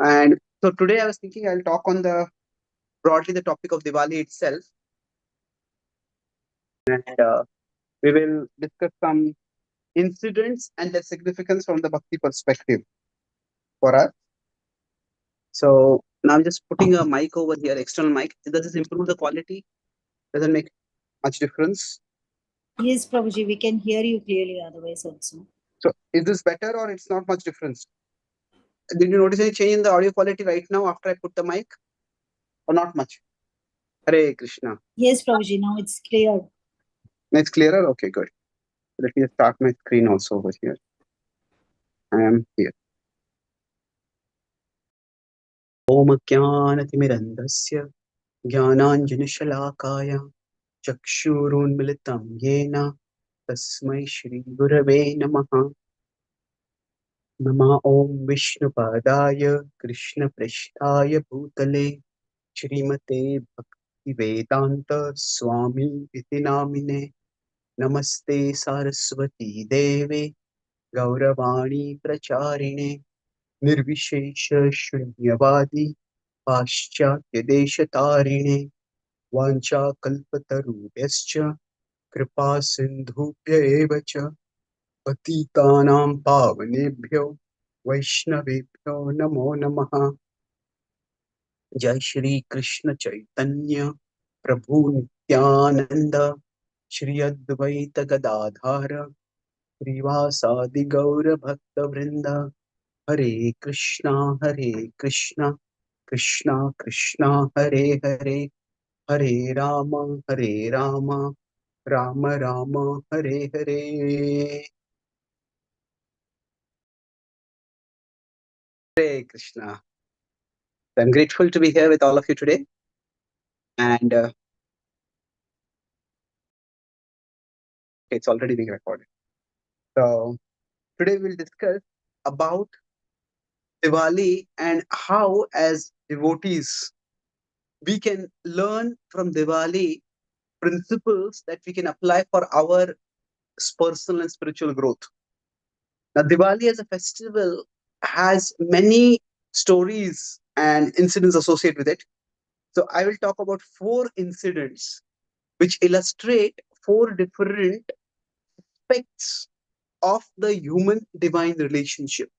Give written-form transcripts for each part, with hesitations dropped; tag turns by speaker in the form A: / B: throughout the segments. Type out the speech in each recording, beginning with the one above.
A: And so today I was thinking I'll talk on the broadly the topic of Diwali itself, and we will discuss some incidents and their significance from the Bhakti perspective for us. So now I'm just putting a mic over here, external mic. Does this improve the quality? Doesn't make much difference.
B: Yes, Prabhuji, we can hear you clearly otherwise also.
A: So is this better or it's not much difference? Did you notice any change in the audio quality right now after I put the mic? Or not much? Hare Krishna.
B: Yes, Prabhuji, now it's clear.
A: It's clearer? Okay, good. Let me start my screen also over here. I am here. Om Jnanatimirandasya Jnananjanashalaakaya Chakshurunmilitam Yena Tasmai Shri Gurave Namaha. Nama Om Vishnupadaya Krishna Prishtaya Bhutale Shrimate Bhakti Vedanta Swami Iti Namine Namaste Saraswati Deve Gauravani Pracharine Nirvishesha Shunyavadi Paschatya Deshatariणे Vancha Kalpatarubhyascha Kripa Sindhubhya eva cha Patitanam Pavanebhyo Vaishnavebhyo Namo Namaha. Jai Shri Krishna Chaitanya Prabhu Nityananda Shri Advaita Gadadhara Srivasadi Gaura Bhakta Vrinda. Hare Krishna Krishna Krishna Hare Hare Hare Rama Rama Rama Hare Hare. Hare Krishna. I'm grateful to be here with all of you today. And it's already being recorded. So today we'll discuss about Diwali and how, as devotees, we can learn from Diwali principles that we can apply for our personal and spiritual growth. Now, Diwali as a festival has many stories and incidents associated with it. So, I will talk about 4 incidents which illustrate 4 different aspects of the human divine relationship.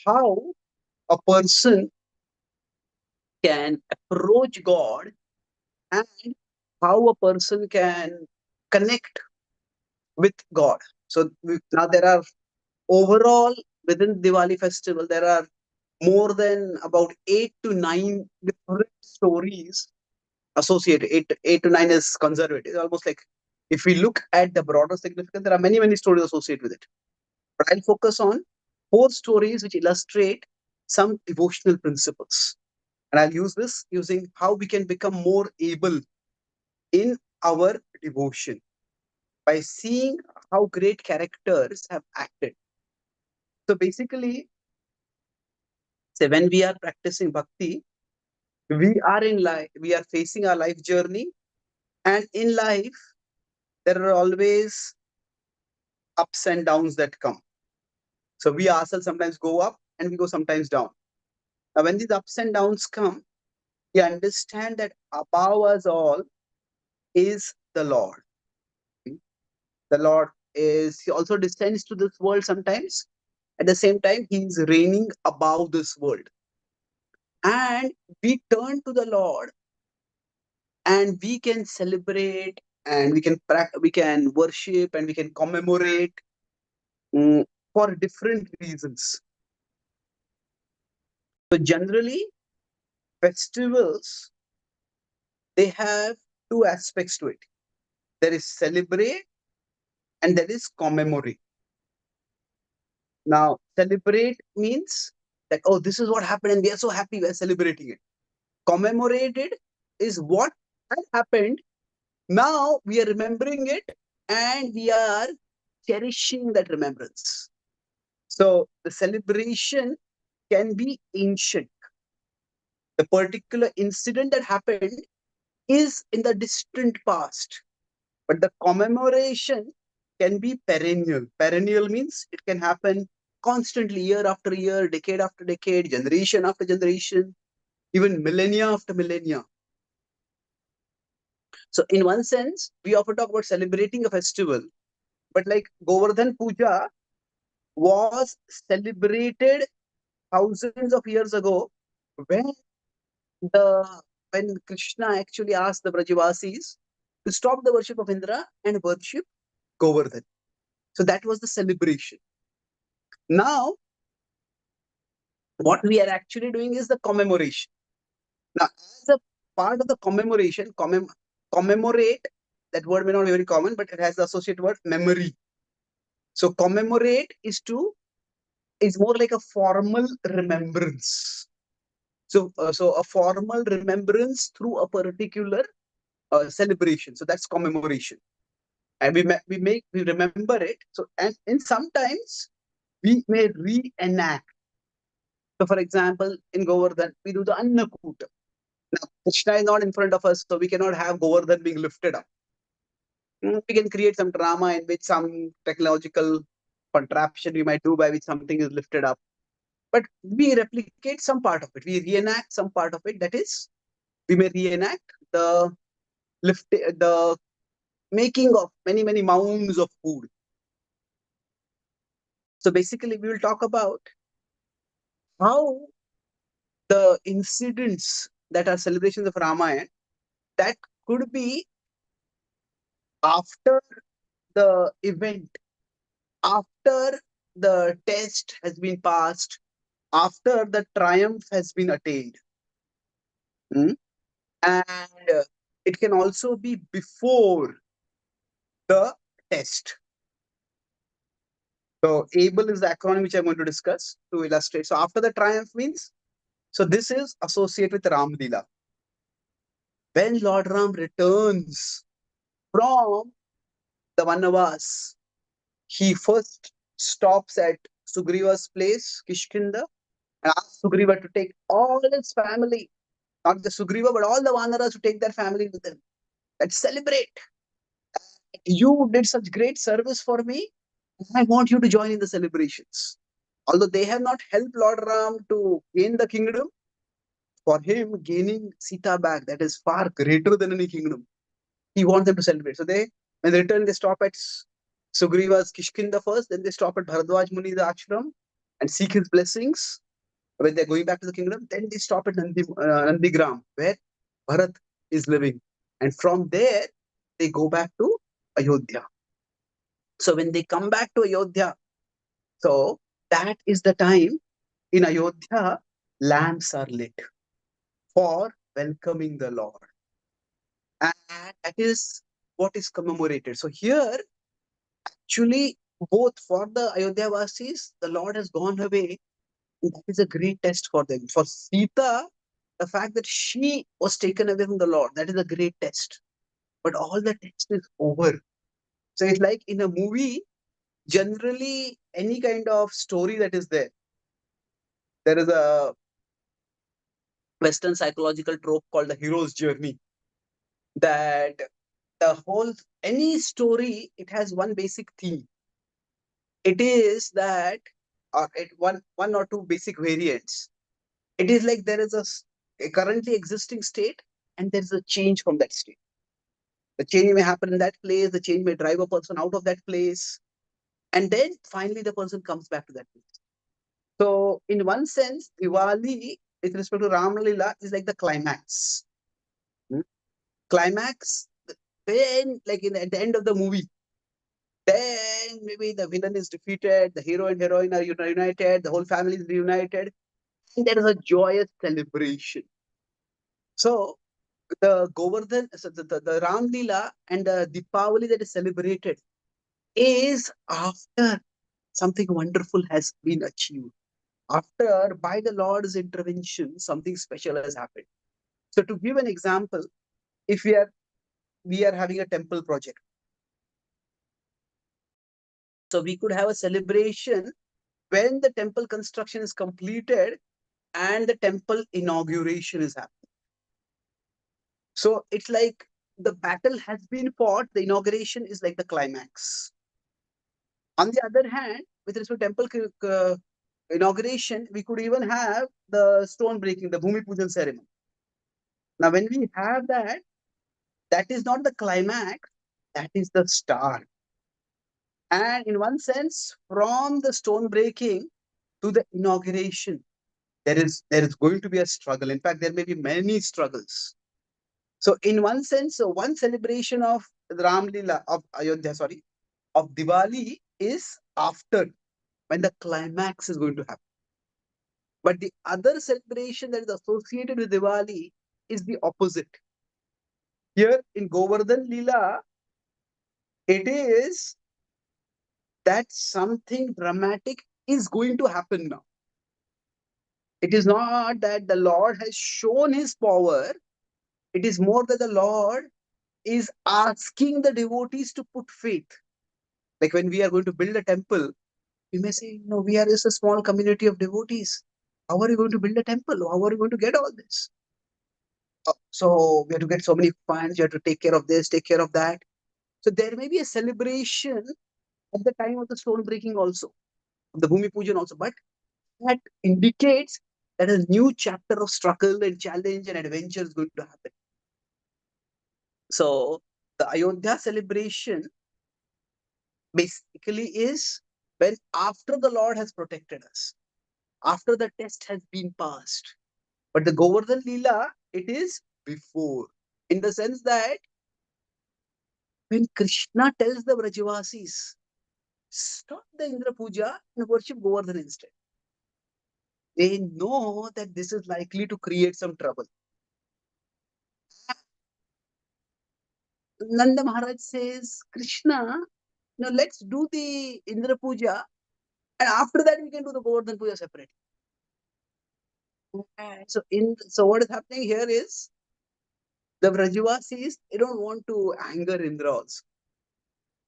A: How a person can approach God and how a person can connect with God. So, now there are overall within Diwali festival, there are more than about 8 to 9 different stories associated. Eight to nine is conservative. It's almost like if we look at the broader significance, there are many stories associated with it. But I'll focus on 4 stories which illustrate some devotional principles. And I'll use this using how we can become more able in our devotion by seeing how great characters have acted. So basically, say when we are practicing bhakti, we are in life, we are facing our life journey, and in life, there are always ups and downs that come. So we ourselves sometimes go up and we go sometimes down. Now, when these ups and downs come, we understand that above us all is the Lord. The Lord is, He also descends to this world sometimes. At the same time, He is reigning above this world. And we turn to the Lord and we can celebrate and we can worship and we can commemorate for different reasons. So generally, festivals, they have 2 aspects to it. There is celebrate and there is commemorate. Now, celebrate means that, oh, this is what happened and we are so happy we are celebrating it. Commemorated is what had happened. Now we are remembering it and we are cherishing that remembrance. So the celebration can be ancient. The particular incident that happened is in the distant past, but the commemoration can be perennial. Perennial means it can happen constantly, year after year, decade after decade, generation after generation, even millennia after millennia. So, in one sense, we often talk about celebrating a festival, but like Govardhan Puja was celebrated thousands of years ago when the when Krishna actually asked the Brajavasis to stop the worship of Indra and worship Govardhan. So that was the celebration. Now, what we are actually doing is the commemoration. Now, as a part of the commemoration, commemorate, that word may not be very common, but it has the associated word memory. So commemorate is more like a formal remembrance. So a formal remembrance through a particular celebration. So that's commemoration, and we remember it. So and in sometimes we may reenact. So for example, in Govardhan, we do the Annakoot. Now Krishna is not in front of us, so we cannot have Govardhan being lifted up. We can create some drama in which some technological contraption we might do by which something is lifted up. But we replicate some part of it. We reenact some part of it. That is, we may reenact the the making of many mounds of food. So basically, we will talk about how the incidents that are celebrations of Ramayana that could be after the event, after the test has been passed, after the triumph has been attained. Hmm? And it can also be before the test. So able is the acronym which I'm going to discuss to illustrate. So after the triumph means, so this is associated with Ram Leela. When Lord Ram returns from the Vanavas, he first stops at Sugriva's place, Kishkinda, and asks Sugriva to take all his family, not just Sugriva, but all the Vanaras to take their family with him. Let's celebrate. You did such great service for me. I want you to join in the celebrations. Although they have not helped Lord Ram to gain the kingdom, for him gaining Sita back, that is far greater than any kingdom. He wants them to celebrate. So when they return, they stop at Sugriva's Kishkinda first, then they stop at Bharadwaj Muni's ashram and seek his blessings when they're going back to the kingdom. Then they stop at Nandigram, where Bharat is living. And from there, they go back to Ayodhya. So when they come back to Ayodhya, so that is the time in Ayodhya, lamps are lit for welcoming the Lord. And that is what is commemorated. So here, actually, both for the Ayodhya Vasis, the Lord has gone away. And that is a great test for them. For Sita, the fact that she was taken away from the Lord, that is a great test. But all the test is over. So it's like in a movie, generally, any kind of story that is there is a Western psychological trope called the hero's journey. That the whole, any story, it has one basic theme. It is that, or one or two basic variants. It is like there is a currently existing state, and there is a change from that state. The change may happen in that place, the change may drive a person out of that place, and then finally the person comes back to that place. So in one sense, Diwali with respect to Ram Lila is like the climax. Hmm? Climax, when like at the end of the movie, then maybe the villain is defeated, the hero and heroine are united, the whole family is reunited, and there is a joyous celebration. So the Govardhan, so the Ram Leela and the Deepavali that is celebrated is after something wonderful has been achieved. After, by the Lord's intervention, something special has happened. So to give an example, if we are having a temple project, so we could have a celebration when the temple construction is completed and the temple inauguration is happening. So it's like the battle has been fought, the inauguration is like the climax. On the other hand, with respect to temple inauguration, we could even have the stone breaking, the Bhumi Pujan ceremony. Now, when we have that, that is not the climax, that is the start. And in one sense, from the stone breaking to the inauguration, there is going to be a struggle. In fact, there may be many struggles. So, in one sense, one celebration of Ram Lila of Ayodhya, sorry, of Diwali is after when the climax is going to happen. But the other celebration that is associated with Diwali is the opposite. Here in Govardhan Lila, it is that something dramatic is going to happen now. It is not that the Lord has shown his power, it is more that the Lord is asking the devotees to put faith. Like when we are going to build a temple, we may say, no, we are just a small community of devotees. How are you going to build a temple? How are you going to get all this? So we have to get so many funds, you have to take care of this, take care of that. So there may be a celebration at the time of the stone breaking also, of the Bhumi Pujan also. But that indicates that a new chapter of struggle and challenge and adventure is going to happen. So the Ayodhya celebration basically is when after the Lord has protected us, after the test has been passed. But the Govardhan Leela, it is before, in the sense that when Krishna tells the Brajavasis, stop the Indra Puja and worship Govardhan instead, they know that this is likely to create some trouble. Nanda Maharaj says, Krishna, let's do the Indra Puja, and after that we can do the Govardhan Puja separately. So what is happening here is the Vrajavasis, they don't want to anger Indra also.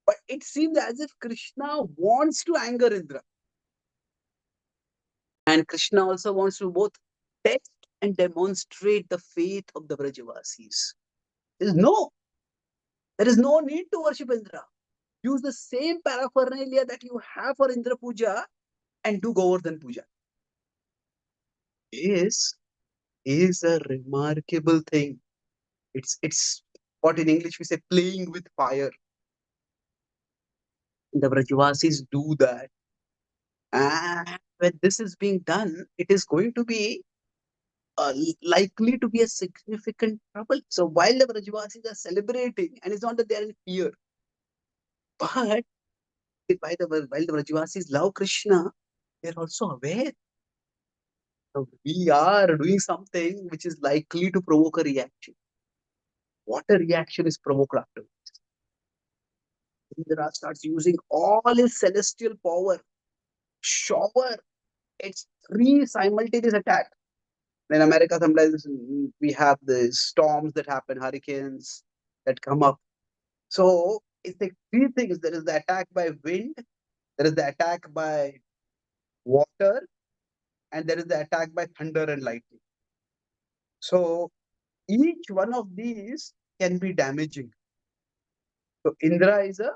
A: But it seems as if Krishna wants to anger Indra. And Krishna also wants to both test and demonstrate the faith of the Vrajavasis. There is no, there is no need to worship Indra. Use the same paraphernalia that you have for Indra Puja and do Govardhan Puja. Is is a remarkable thing. It's what in English we say playing with fire. The Vrajavasis do that. And when this is being done, it is going to be likely to be a significant trouble. So while the Vrajavasis are celebrating, and it's not that they are in fear, but while the Vrajavasis love Krishna, they are also aware. So we are doing something which is likely to provoke a reaction. What a reaction is provoked after? Indra starts using all his celestial power, shower. It's three simultaneous attacks. In America, sometimes we have the storms that happen, hurricanes that come up. So it's like three things. There is the attack by wind, there is the attack by water, and there is the attack by thunder and lightning. So each one of these can be damaging. So Indra is a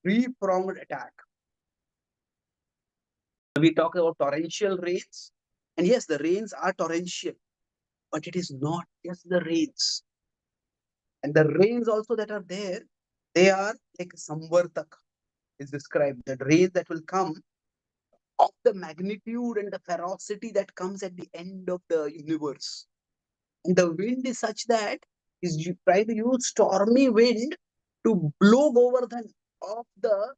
A: three-pronged attack. We talk about torrential rains, and yes, the rains are torrential, but it is not just the rains. And the rains also that are there, they are like samvartak is described. The rains that will come of the magnitude and the ferocity that comes at the end of the universe. And the wind is such that is you try to use stormy wind to blow Govardhan off the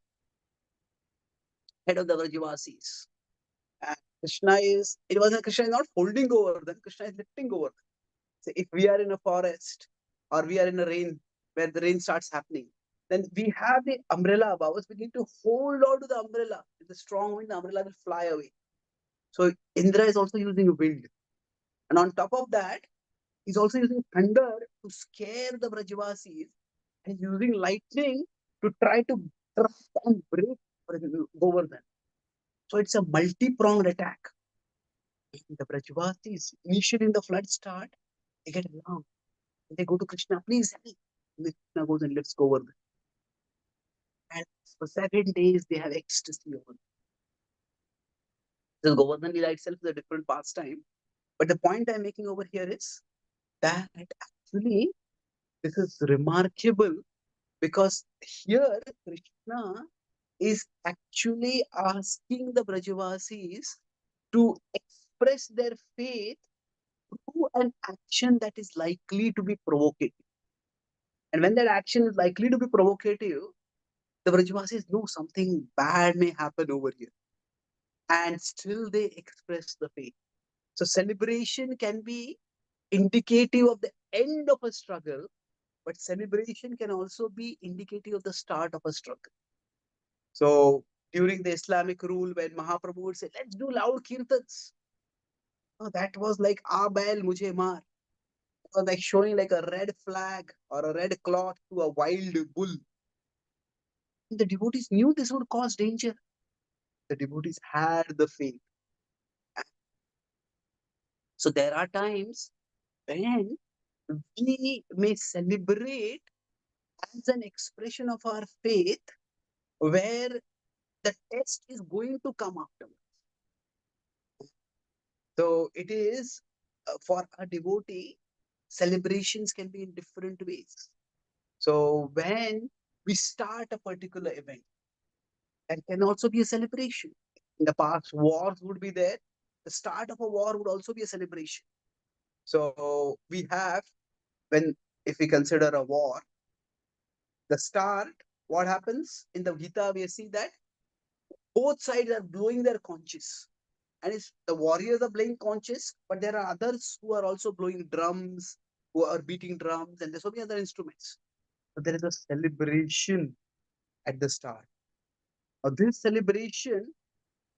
A: head of the Vrajavasis. And Krishna is not holding Govardhan, Krishna is lifting Govardhan. So if we are in a forest or we are in a rain where the rain starts happening, then we have the umbrella above us. We need to hold on to the umbrella. With the strong wind, the umbrella will fly away. So Indra is also using wind. And on top of that, he's also using thunder to scare the Brajavasis and using lightning to try to trap and break Govardhan. So it's a multi-pronged attack. The Brajavasis, initially in the flood start, they get alarmed. They go to Krishna, please help. And Krishna goes and lifts Govardhan. And for 7 days, they have ecstasy over it. The Govardhan Leela itself is a different pastime. But the point I'm making over here is that actually this is remarkable because here Krishna is actually asking the Brajavasis to express their faith through an action that is likely to be provocative. And when that action is likely to be provocative, the Brajavasis know something bad may happen over here. And still they express the faith. So celebration can be indicative of the end of a struggle, but celebration can also be indicative of the start of a struggle. So during the Islamic rule, when Mahaprabhu would say, let's do loud kirtans, that was like Abel Mujhe Maar. It was like showing like a red flag or a red cloth to a wild bull. And the devotees knew this would cause danger. The devotees had the faith. So there are times when we may celebrate as an expression of our faith where the test is going to come afterwards. So it is for a devotee, celebrations can be in different ways. So when we start a particular event, that can also be a celebration. In the past, wars would be there. The start of a war would also be a celebration. So we have, when if we consider a war, the start, what happens in the Gita, we see that both sides are blowing their conches. And it's the warriors are blowing conches, but there are others who are also blowing drums, who are beating drums, and there's so many other instruments. So there is a celebration at the start. Now, this celebration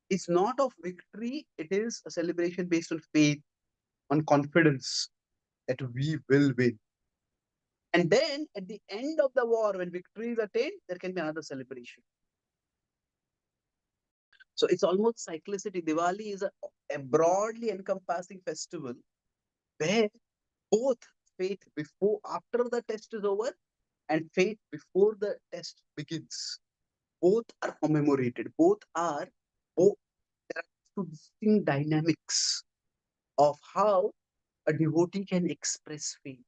A: is not of victory, it is a celebration based on faith, on confidence that we will win. And then at the end of the war, when victory is attained, there can be another celebration. So it's almost cyclicity. Diwali is a broadly encompassing festival where both faith before, after the test is over, and faith before the test begins. Both are commemorated. Both there are two distinct dynamics of how a devotee can express faith.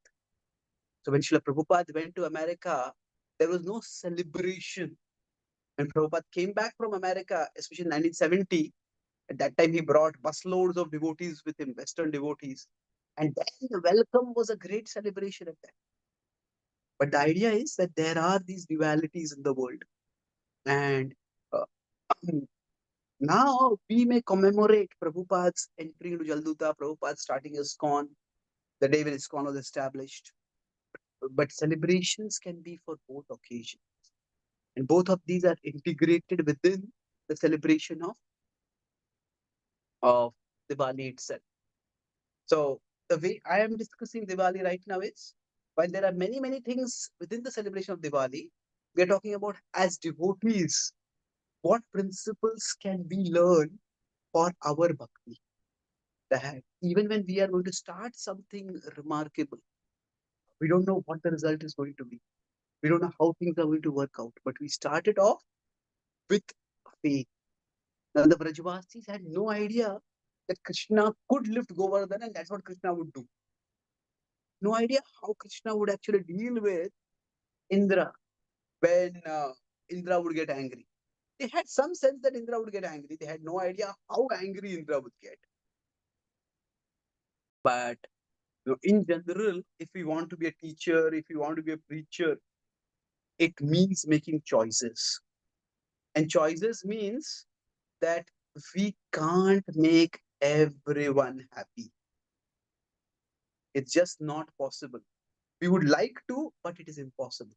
A: So when Srila Prabhupada went to America, there was no celebration. When Prabhupada came back from America, especially in 1970, at that time he brought busloads of devotees with him, Western devotees. And then the welcome was a great celebration at that. But the idea is that there are these dualities in the world. And uh, now we may commemorate Prabhupada's entry into Jalduta, Prabhupada starting ISKCON, the day when ISKCON was established. But celebrations can be for both occasions. And both of these are integrated within the celebration of Diwali itself. So the way I am discussing Diwali right now is, while there are many, many things within the celebration of Diwali, we are talking about as devotees, what principles can we learn for our bhakti? That even when we are going to start something remarkable, we don't know what the result is going to be. We don't know how things are going to work out, but we started off with faith. Now the Brajavasis had no idea that Krishna could lift Govardhan and that's what Krishna would do. No idea how Krishna would actually deal with Indra when Indra would get angry. They had some sense that Indra would get angry. They had no idea how angry Indra would get. But in general, if we want to be a teacher, if we want to be a preacher, it means making choices. And choices means that we can't make everyone happy. It's just not possible. We would like to, but it is impossible.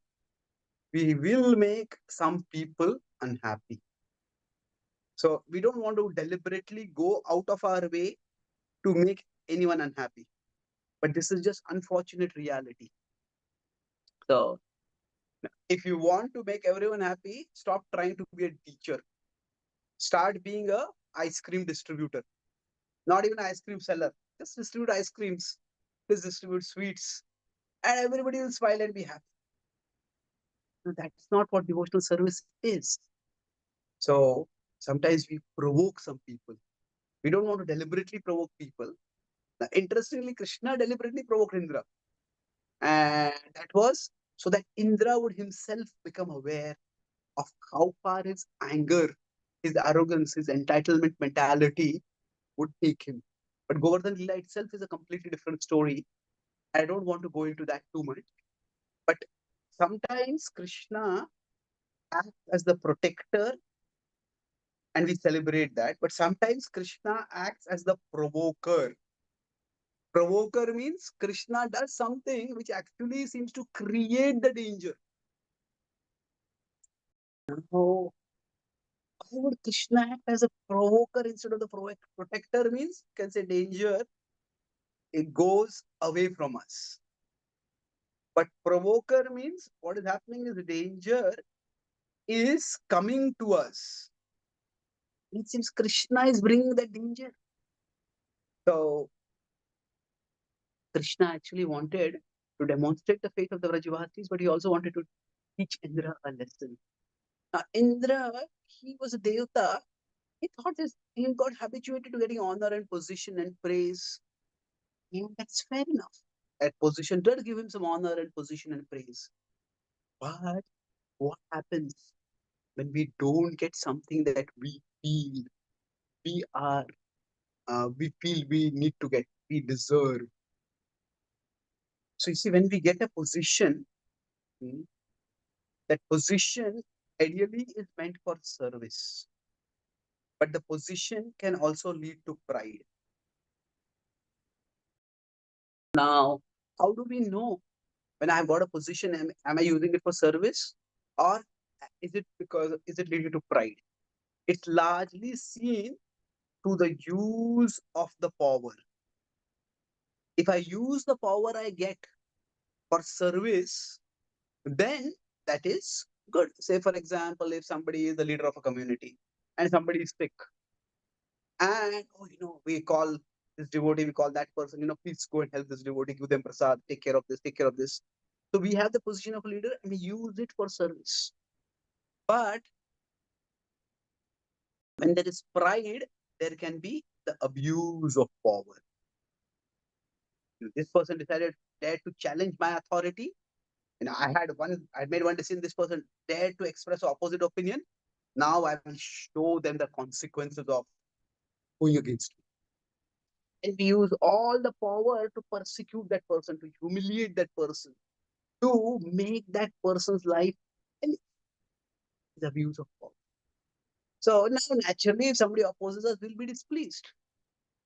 A: We will make some people unhappy. So we don't want to deliberately go out of our way to make anyone unhappy. But this is just unfortunate reality. So if you want to make everyone happy, stop trying to be a teacher. Start being a ice cream distributor. Not even ice cream seller. Just distribute ice creams. Just distribute sweets. And everybody will smile and be happy. No, that's not what devotional service is. So sometimes we provoke some people. We don't want to deliberately provoke people. Now, interestingly, Krishna deliberately provoked Indra. And that was so that Indra would himself become aware of how far his anger, his arrogance, his entitlement mentality would take him. But Govardhan Lila itself is a completely different story. I don't want to go into that too much. But sometimes Krishna acts as the protector and we celebrate that. But sometimes Krishna acts as the provoker. Provoker means Krishna does something which actually seems to create the danger. Now, why would Krishna act as a provoker instead of the protector? Means you can say danger, it goes away from us. But provoker means what is happening is danger is coming to us. It seems Krishna is bringing that danger. So Krishna actually wanted to demonstrate the faith of the Vrajavasis, but he also wanted to teach Indra a lesson. Now, Indra, he was a Devata. He thought this, he got habituated to getting honor and position and praise. And that's fair enough. That position did give him some honor and position and praise. But what happens when we don't get something that we are, we feel we need to get, we deserve? So you see, when we get a position, hmm, that position ideally is meant for service, but the position can also lead to pride. Now, how do we know when I've got a position, am I using it for service or is it leading to pride? It's largely seen to the use of the power. If I use the power I get for service, then that is good. Say, for example, if somebody is the leader of a community and somebody is sick, and we call this devotee, we call that person, please go and help this devotee, give them prasad, take care of this, take care of this. So we have the position of a leader and we use it for service. But when there is pride, there can be the abuse of power. This person decided, dared to challenge my authority. I made one decision, this person dared to express opposite opinion. Now I will show them the consequences of going against me. And we use all the power to persecute that person, to humiliate that person, to make that person's life an abuse of power. So now naturally, if somebody opposes us, we'll be displeased.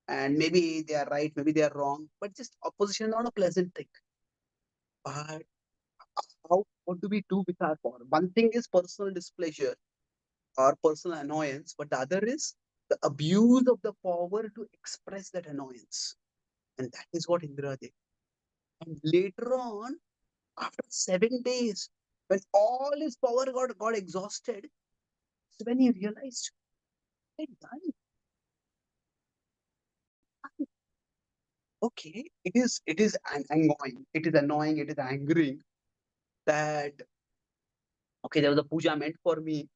A: And maybe they are right, maybe they are wrong, but just opposition is not a pleasant thing. But what do we do with our power? One thing is personal displeasure or personal annoyance, but the other is the abuse of the power to express that annoyance. And that is what Indra did. And later on, after 7 days, when all his power got exhausted, so when he realized, hey, done. Okay, it is annoying, it is angering that okay, there was a puja meant for me,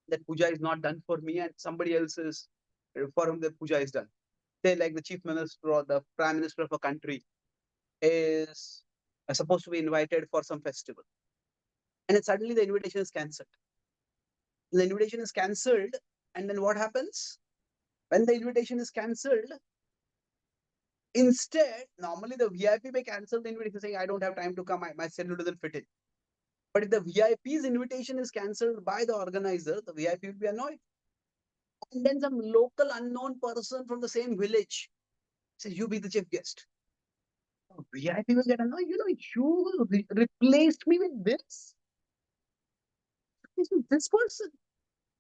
A: that puja is not done for me, and somebody else is for whom the puja is done. Say like the chief minister or the prime minister of a country is supposed to be invited for some festival, and then suddenly the invitation is cancelled. The invitation is cancelled, and then what happens? When the invitation is cancelled, instead, normally the VIP may cancel the invitation saying, I don't have time to come, my schedule doesn't fit in. But if the VIP's invitation is cancelled by the organizer, the VIP will be annoyed. And then some local unknown person from the same village says, you be the chief guest. VIP will get annoyed. You replaced me with this. This person.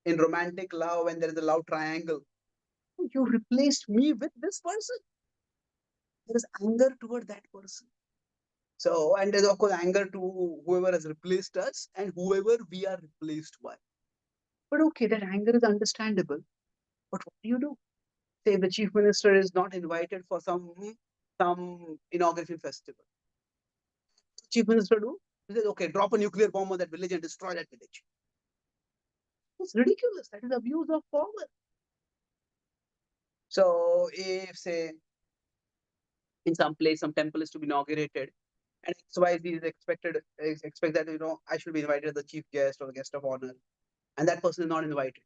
A: In romantic love, when there is a love triangle, you replaced me with this person. There is anger toward that person. So, and there's of course anger to whoever has replaced us and whoever we are replaced by. But okay, that anger is understandable. But what do you do? Say the chief minister is not invited for some inauguration festival. Chief minister do? He says, okay, drop a nuclear bomb on that village and destroy that village. It's ridiculous. That is abuse of power. So if say in some place some temple is to be inaugurated and XYZ is expect that I should be invited as the chief guest or the guest of honor, and that person is not invited.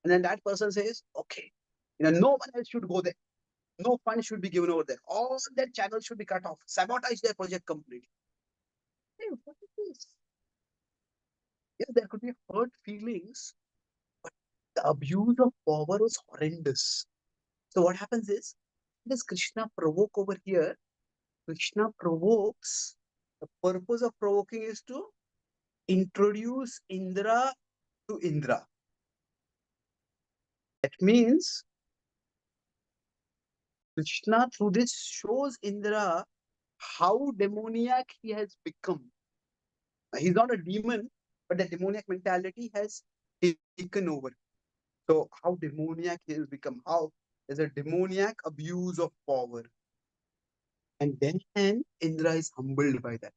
A: And then that person says, okay, no one else should go there. No funds should be given over there. All their channels should be cut off. Sabotage their project completely. Hey, what is this? Yes, there could be hurt feelings, but the abuse of power was horrendous. So what happens is, does Krishna provoke over here? Krishna provokes. The purpose of provoking is to introduce Indra to Indra. That means Krishna through this shows Indra how demoniac he has become. He's not a demon, but the demoniac mentality has taken over. So how demoniac he has become, how there's a demoniac abuse of power. And then Indra is humbled by that.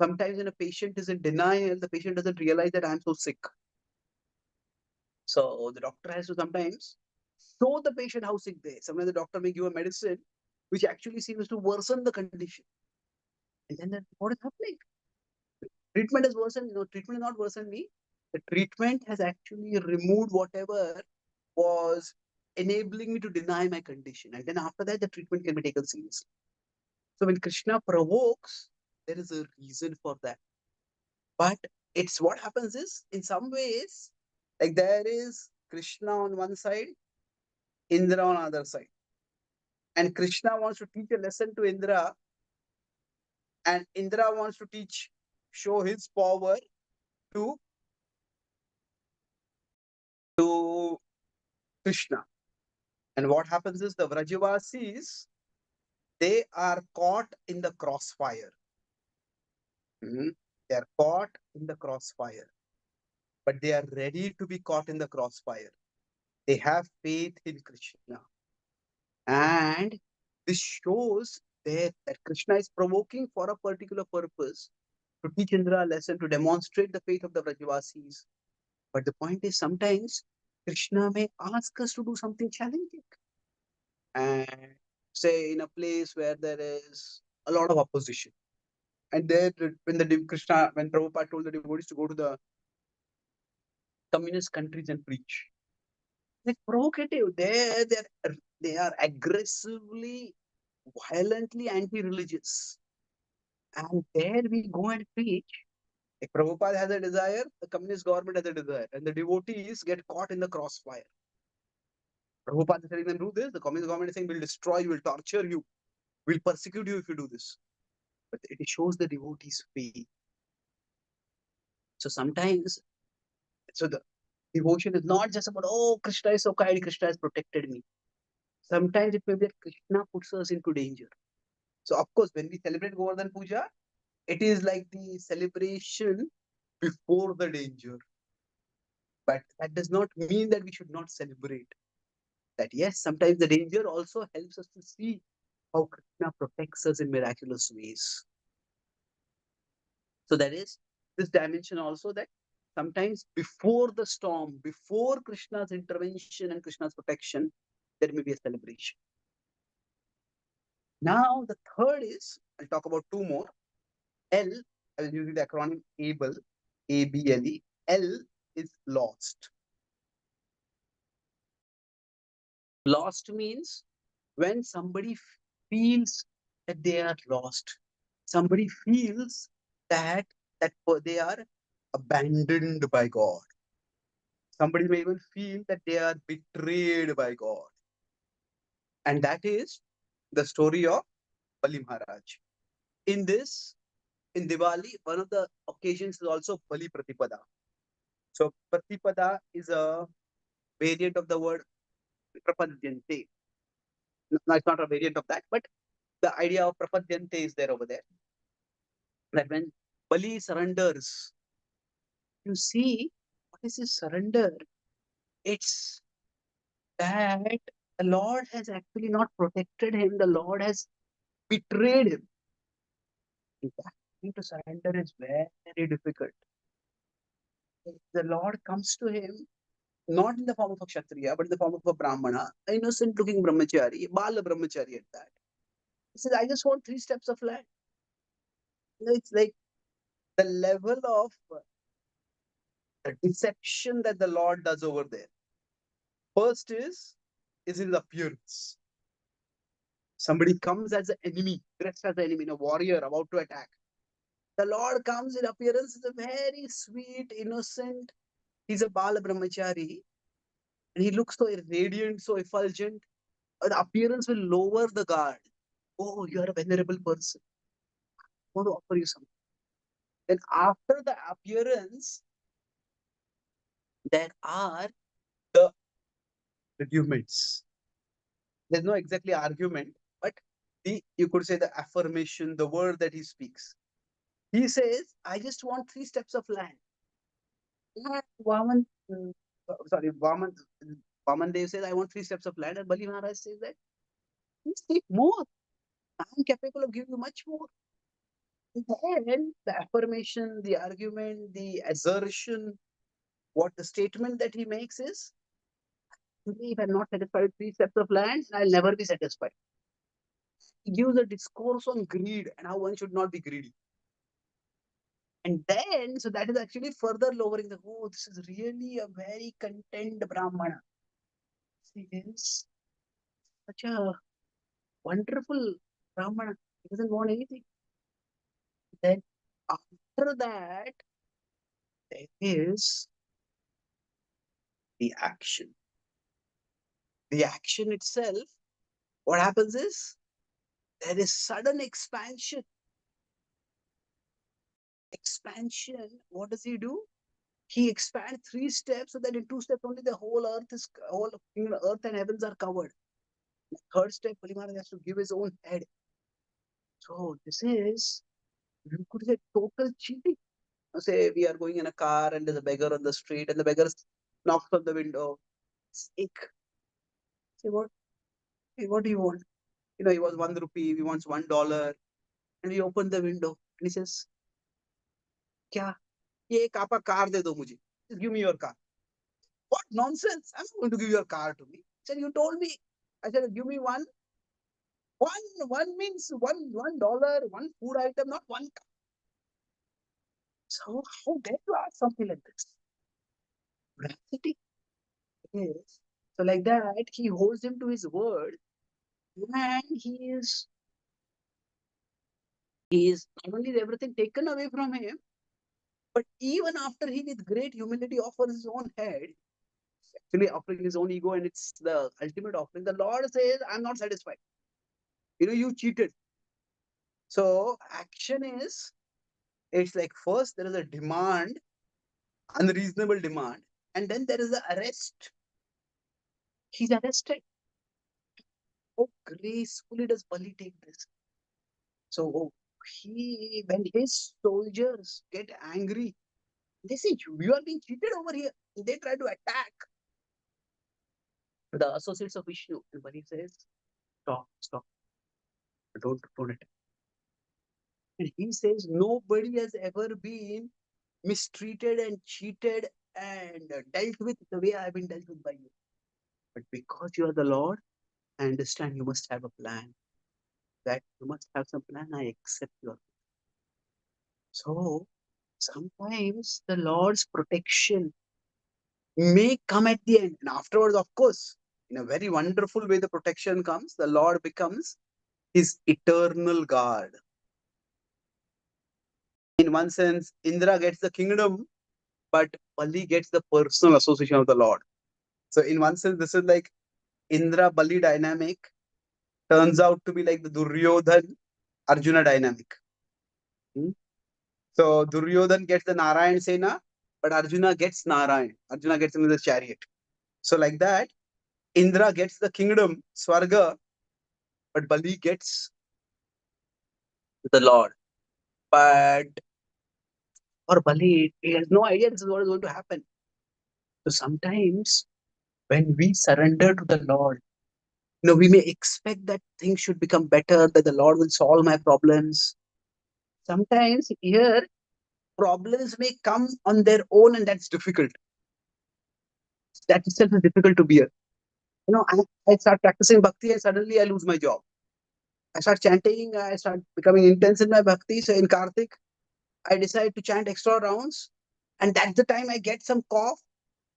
A: Sometimes when a patient is in denial, the patient doesn't realize that I'm so sick. So the doctor has to sometimes show the patient how sick they are. Sometimes the doctor may give a medicine which actually seems to worsen the condition. And then what is happening? Treatment is worsened. No, treatment is not worsened me. The treatment has actually removed whatever was enabling me to deny my condition. And then after that, the treatment can be taken seriously. So when Krishna provokes, there is a reason for that. But it's what happens is, in some ways, like there is Krishna on one side, Indra on other side. And Krishna wants to teach a lesson to Indra, and Indra wants to show his power to to Krishna. And what happens is the Vrajavasis, they are caught in the crossfire. They are caught in the crossfire, but they are ready to be caught in the crossfire. They have faith in Krishna. And this shows that Krishna is provoking for a particular purpose to teach Indra a lesson, to demonstrate the faith of the Vrajavasis. But the point is, sometimes Krishna may ask us to do something challenging. And say in a place where there is a lot of opposition. And there, when when Prabhupada told the devotees to go to the communist countries and preach, like provocative, they are aggressively, violently anti-religious. And there we go and preach. If Prabhupada has a desire, the communist government has a desire, and the devotees get caught in the crossfire. Prabhupada is telling them, do this. The communist government is saying, we'll destroy you, we'll torture you, we'll persecute you if you do this. But it shows the devotees' faith. So sometimes, so the devotion is not just about, oh, Krishna is so kind, Krishna has protected me. Sometimes it may be that Krishna puts us into danger. So of course, when we celebrate Govardhan Puja, it is like the celebration before the danger. But that does not mean that we should not celebrate. That yes, sometimes the danger also helps us to see how Krishna protects us in miraculous ways. So there is this dimension also, that sometimes before the storm, before Krishna's intervention and Krishna's protection, there may be a celebration. Now the third is, I'll talk about two more. L, I will use the acronym ABLE, ABLE. L is lost. Lost means when somebody feels that they are lost. Somebody feels that they are abandoned by God. Somebody may even feel that they are betrayed by God. And that is the story of Bali Maharaj. In this, in Diwali, one of the occasions is also Bali Pratipada. So Pratipada is a variant of the word Prapadyante. No, it's not a variant of that, but the idea of Prapadyante is there over there. That when Bali surrenders, you see what is his surrender? It's that the Lord has actually not protected him, the Lord has betrayed him. That to surrender is very difficult. If the Lord comes to him not in the form of a Kshatriya, but in the form of a Brahmana, an innocent looking brahmachari, Bala brahmachari at that. He says, I just want 3 steps of land. It's like the level of the deception that the Lord does over there. First is in the appearance. Somebody comes as an enemy, dressed as an enemy, a warrior about to attack. The Lord comes in appearance is a very sweet, innocent. He's a Bala brahmachari, and he looks so radiant, so effulgent. The appearance will lower the guard. Oh, you are a venerable person. I want to offer you something. Then after the appearance, there are the arguments. There's no exactly argument, but the you could say the affirmation, the word that he speaks. He says, I just want 3 steps of land. And Vaman, sorry, Vaman Dev says, I want 3 steps of land. And Bali Maharaj says that, please take more. I'm capable of giving you much more. Then the affirmation, the argument, the assertion, what the statement that he makes is, today, if I'm not satisfied with 3 steps of land, I'll never be satisfied. He gives a discourse on greed and how one should not be greedy. And then, so that is actually further lowering the, oh, this is really a very content Brahmana. He is such a wonderful Brahmana. He doesn't want anything. Then, after that, there is the action. The action itself, what happens is, there is sudden expansion. Expansion, what does he do? He expands 3 steps so that in 2 steps only the whole earth and heavens are covered. The third step, Bali Maharaj has to give his own head. So this is, you could say, total cheating. Say we are going in a car and there's a beggar on the street and the beggar knocks on the window. Sick. Say what? Hey, what do you want? He was 1 rupee, he wants $1. And we open the window and he says, Kya? ये एक आपका car दे दो मुझे. Just give me your car. What nonsense! I'm not going to give your car to me. I said, you told me. I said, give me one. One means $1, one food item, not one car. So how dare you ask something like this? Rhapsody. Yes. So like that, he holds him to his word, and he is not only everything taken away from him, but even after he with great humility offers his own head, actually offering his own ego, and it's the ultimate offering. The Lord says, I'm not satisfied. You cheated. So action is, it's like first there is a demand, unreasonable demand, and then there is the arrest. He's arrested. How gracefully does Bali take this? So when his soldiers get angry, they say, you are being cheated over here. They try to attack the associates of Vishnu. And Bali says, stop, don't attack. And he says, nobody has ever been mistreated and cheated and dealt with the way I've been dealt with by you. But because you are the Lord, I understand you must have a plan. That you must have some plan. I accept your. So sometimes the Lord's protection may come at the end. And afterwards, of course, in a very wonderful way, the protection comes. The Lord becomes his eternal guard. In one sense, Indra gets the kingdom, but Bali gets the personal association of the Lord. So in one sense, this is like Indra Bali dynamic turns out to be like the Duryodhan Arjuna dynamic. So Duryodhan gets the Narayan Sena, but Arjuna gets Narayan. Arjuna gets him in the chariot. So like that, Indra gets the kingdom, Swarga, but Bali gets the Lord. But for Bali, he has no idea this is what is going to happen. So sometimes when we surrender to the Lord, we may expect that things should become better, that the Lord will solve my problems. Sometimes here, problems may come on their own, and that's difficult. That itself is difficult to bear. I start practicing bhakti and suddenly I lose my job. I start chanting, I start becoming intense in my bhakti. So in Kartik, I decide to chant extra rounds. And that's the time I get some cough.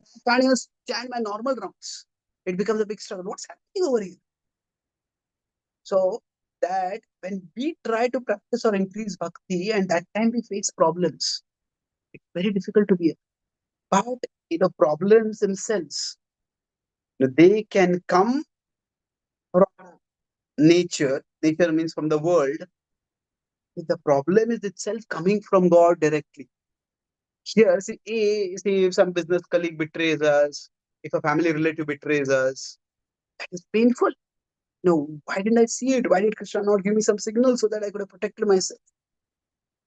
A: I can't even chant my normal rounds. It becomes a big struggle. What's happening over here? So that when we try to practice or increase bhakti, and that time we face problems, it's very difficult to bear. But problems themselves, they can come from nature. Nature means from the world. The problem is itself coming from God directly. Here, see if some business colleague betrays us, if a family relative betrays us, that is painful. No, why didn't I see it? Why did Krishna not give me some signal so that I could have protected myself?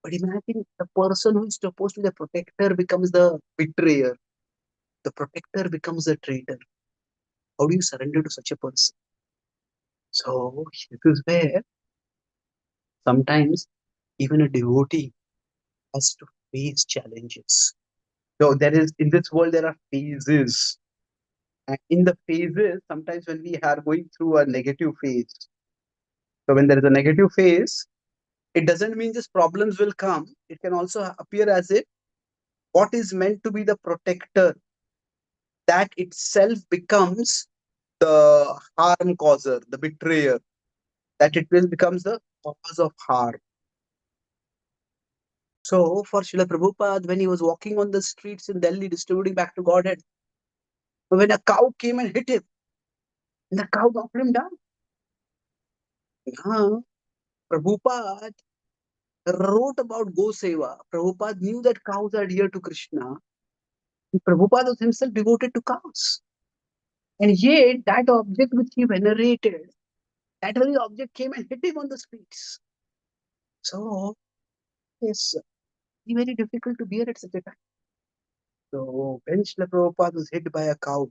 A: But imagine the person who is supposed to be the protector becomes the betrayer. The protector becomes the traitor. How do you surrender to such a person? So this is where sometimes even a devotee has to face challenges. So there is in this world there are phases. And in the phases, sometimes when we are going through a negative phase, so when there is a negative phase, it doesn't mean just problems will come. It can also appear as if what is meant to be the protector, that itself becomes the harm causer, the betrayer, that it will becomes the cause of harm. So for Srila Prabhupada, when he was walking on the streets in Delhi distributing back to Godhead, when a cow came and hit him, and the cow knocked him down. Now, Prabhupada wrote about Go Seva. Prabhupada knew that cows are dear to Krishna. And Prabhupada was himself devoted to cows. And yet, that object which he venerated, that very object came and hit him on the streets. So, it's very difficult to bear at such a time. So, when Srila Prabhupada was hit by a cow,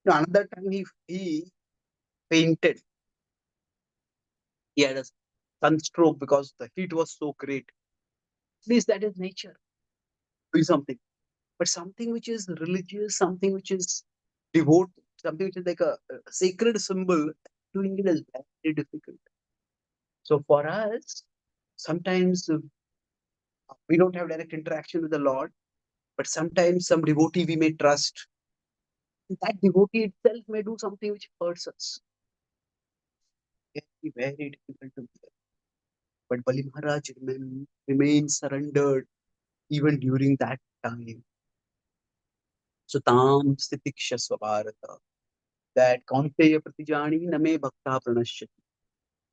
A: another time he fainted. He had a sunstroke because the heat was so great. At least that is nature. Do something. But something which is religious, something which is devout, something which is like a sacred symbol, doing it is very difficult. So for us, sometimes we don't have direct interaction with the Lord, but sometimes some devotee we may trust. That devotee itself may do something which hurts us. Very, very difficult to bear. But Bali Maharaj remains surrendered even during that time. So tam stitikshasva bharata. That Kaunteya pratijani name bhakta pranashyati.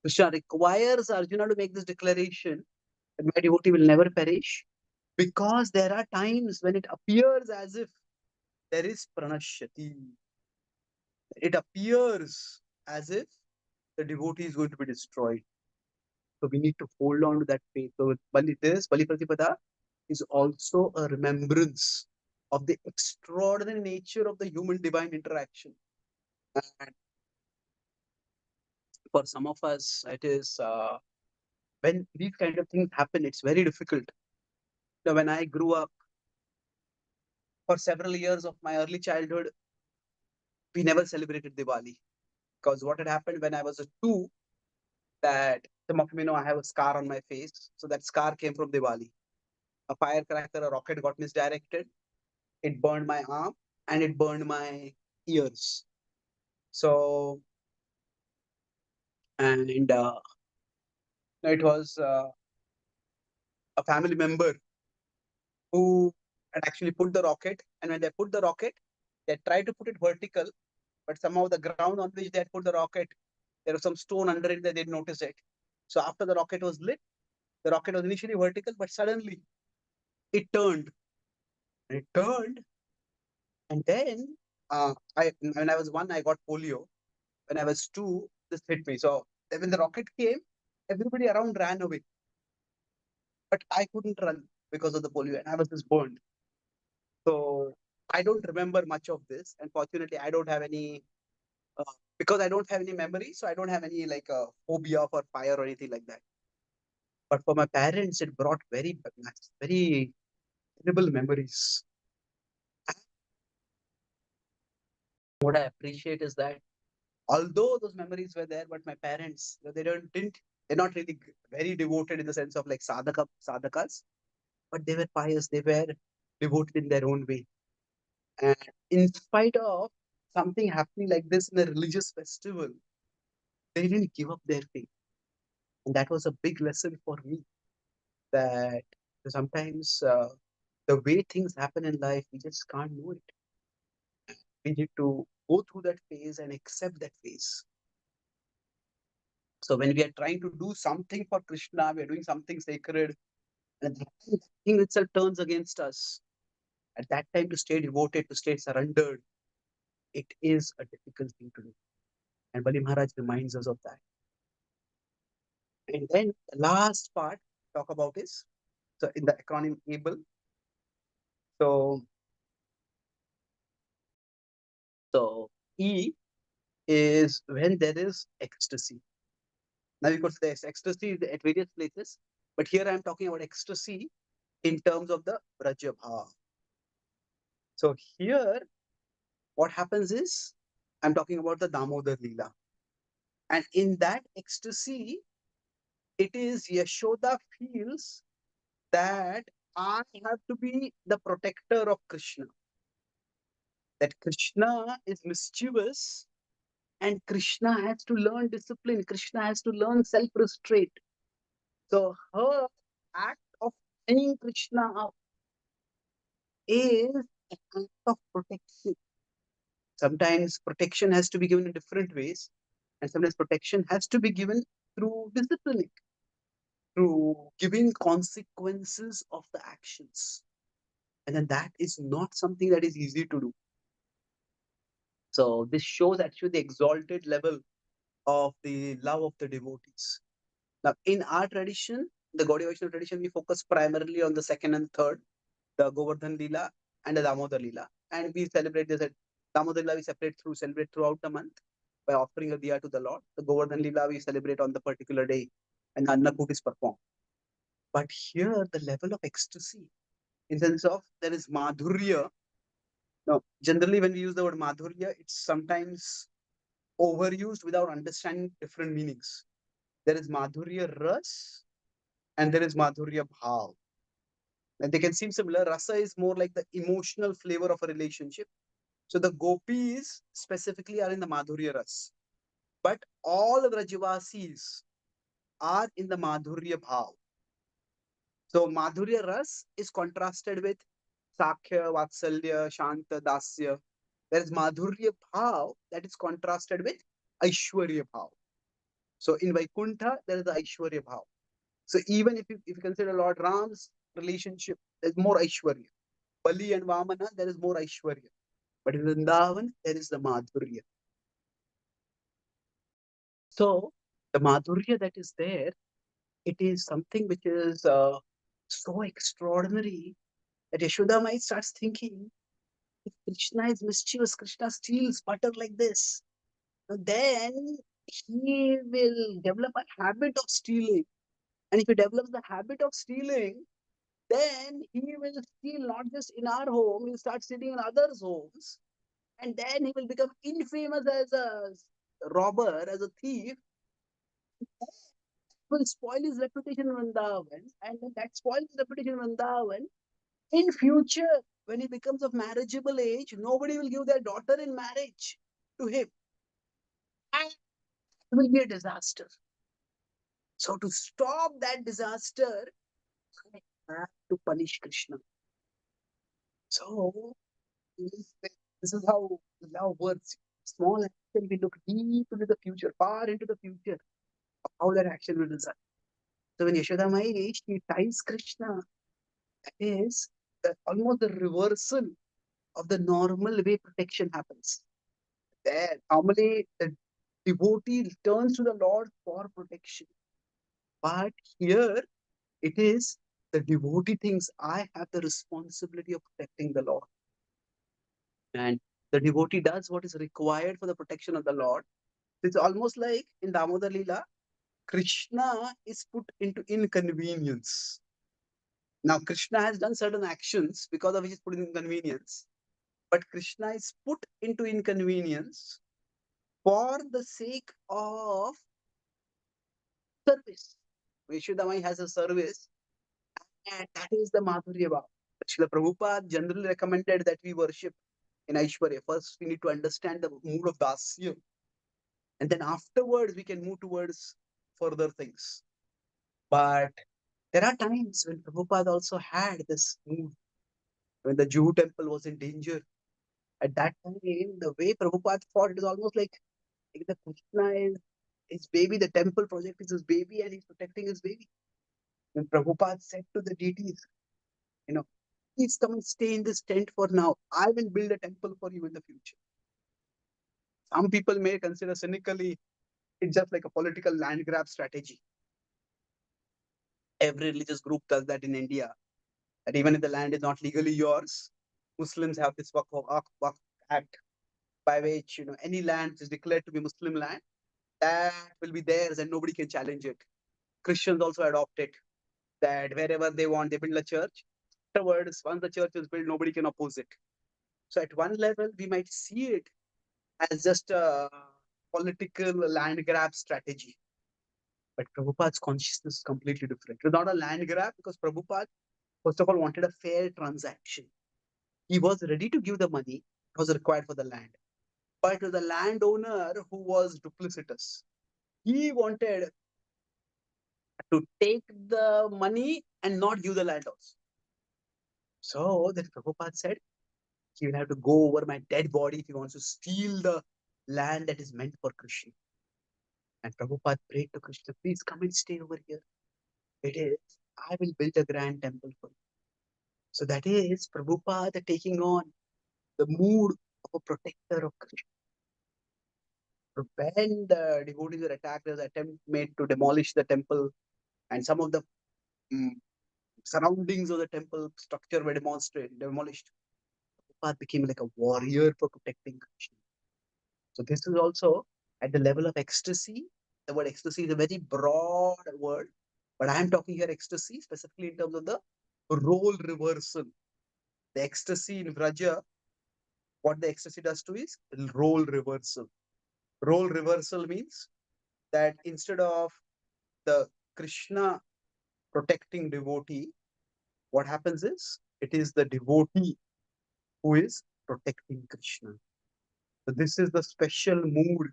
A: Krishna requires Arjuna to make this declaration that my devotee will never perish, because there are times when it appears as if there is pranashyati. It appears as if the devotee is going to be destroyed. So we need to hold on to that faith. So Bali Pratipada is also a remembrance of the extraordinary nature of the human divine interaction. And for some of us, it is when these kind of things happen, it's very difficult. When I grew up, for several years of my early childhood, we never celebrated Diwali, because what had happened when I was a two, that some of you know I have a scar on my face, so that scar came from Diwali. A firecracker, a rocket got misdirected, it burned my arm and it burned my ears. So and it was a family member who had actually put the rocket, and when they put the rocket, they tried to put it vertical, but somehow the ground on which they had put the rocket, there was some stone under it that they didn't notice it. So after the rocket was lit, the rocket was initially vertical, but suddenly it turned. It turned, and then when I was one, I got polio. When I was two, this hit me. So when the rocket came, everybody around ran away, but I couldn't run because of the polio, and I was just burned. So I don't remember much of this. Unfortunately, I don't have any uh, because I don't have any memory, so I don't have any like phobia for fire or anything like that. But for my parents, it brought very terrible memories. What I appreciate is that although those memories were there, but my parents, they didn't, they're not really very devoted in the sense of like sadhakas, but they were pious, they were devoted in their own way. And in spite of something happening like this in a religious festival, they didn't give up their faith. And that was a big lesson for me that sometimes the way things happen in life, we just can't know it. We need to go through that phase and accept that phase. So when we are trying to do something for Krishna, we are doing something sacred, and that thing itself turns against us. At that time, to stay devoted, to stay surrendered, it is a difficult thing to do. And Bali Maharaj reminds us of that. And then the last part talk about is so in the acronym ABLE. So so E is when there is ecstasy. Now of course there's ecstasy at various places, but here I'm talking about ecstasy in terms of the Brajabha. So here what happens is I'm talking about the Damodar Leela. And in that ecstasy, it is Yashoda feels that I have to be the protector of Krishna. That Krishna is mischievous and Krishna has to learn discipline. Krishna has to learn self restraint. So her act of tying Krishna up is an act of protection. Sometimes protection has to be given in different ways, and sometimes protection has to be given through disciplining, through giving consequences of the actions. And then that is not something that is easy to do. So this shows actually the exalted level of the love of the devotees. Now, in our tradition, the Gaudiya Vaishnava tradition, we focus primarily on the second and third, the Govardhan Leela and the Damodar Leela. And we celebrate this at Damodar Leela, we celebrate throughout the month by offering a diya to the Lord. The Govardhan Leela, we celebrate on the particular day and the Annakut is performed. But here, the level of ecstasy, in the sense of there is Madhurya. Now, generally, when we use the word Madhurya, it's sometimes overused without understanding different meanings. There is Madhurya Ras and there is Madhurya Bhav. And they can seem similar. Rasa is more like the emotional flavor of a relationship. So the gopis specifically are in the Madhurya Ras. But all Vrajavasis are in the Madhurya Bhav. So Madhurya Ras is contrasted with Sakhya, Vatsalya, Shanta, Dasya. There is Madhurya Bhav that is contrasted with Aishwarya Bhav. So in Vaikuntha, there is the Aishwarya Bhav. So even if you consider Lord Ram's relationship, there's more Aishwarya. Bali and Vamana, there is more Aishwarya. But in Vrindavan, there is the Madhurya. So the Madhurya that is there, it is something which is so extraordinary that Yashoda Mai starts thinking, if Krishna is mischievous, Krishna steals butter like this, then he will develop a habit of stealing. And if he develops the habit of stealing, then he will steal not just in our home, he'll start stealing in others' homes. And then he will become infamous as a robber, as a thief, will spoil his reputation in Vrindavan. And when that spoils his reputation in Vrindavan, in future, when he becomes of marriageable age, nobody will give their daughter in marriage to him. And it will be a disaster. So to stop that disaster, I have to punish Krishna. So this is how love works. Small action, we look deep into the future, far into the future, of how that action will result. So when Yashoda Mai, she ties Krishna, that is almost the reversal of the normal way protection happens. There, normally the devotee turns to the Lord for protection. But here it is the devotee thinks I have the responsibility of protecting the Lord. And the devotee does what is required for the protection of the Lord. It's almost like in Damodar Leela, Krishna is put into inconvenience. Now, Krishna has done certain actions because of which he's put in inconvenience. but Krishna is put into inconvenience for the sake of service. Vishudamai has a service, and that is the Madhurya Bhav. Srila Prabhupada generally recommended that we worship in Aishwarya. First, we need to understand the mood of Dasya, and then afterwards, we can move towards further things. But there are times when Prabhupada also had this mood when the Jew temple was in danger. At that time, the way Prabhupada fought, it is almost like the Krishna is his baby, the temple project is his baby, and he's protecting his baby. When Prabhupada said to the deities, you know, please come and stay in this tent for now. I will build a temple for you in the future. Some people may consider cynically it's just like a political land grab strategy. Every religious group does that in India. That even if the land is not legally yours, Muslims have this Waqf Act by which any land is declared to be Muslim land that will be theirs and nobody can challenge it. Christians also adopt it that wherever they want, they build a church. Afterwards, once the church is built, nobody can oppose it. So at one level, we might see it as just a political land grab strategy. But Prabhupada's consciousness is completely different. It was not a land grab because Prabhupada, first of all, wanted a fair transaction. He was ready to give the money that was required for the land. But the landowner who was duplicitous, he wanted to take the money and not give the land also. So then Prabhupada said, he will have to go over my dead body if he wants to steal the land that is meant for Krishna. And Prabhupada prayed to Krishna, please come and stay over here. It is, I will build a grand temple for you. So that is Prabhupada taking on the mood of a protector of Krishna. When the devotees were attacked, there was an attempt made to demolish the temple, and some of the mm, surroundings of the temple structure were demolished. Prabhupada became like a warrior for protecting Krishna. So this is also at the level of ecstasy. The word ecstasy is a very broad word, but I am talking here ecstasy specifically in terms of the role reversal. The ecstasy in Vraja, what the ecstasy does to is role reversal. Role reversal means that instead of the Krishna protecting devotee, what happens is it is the devotee who is protecting Krishna. So this is the special mood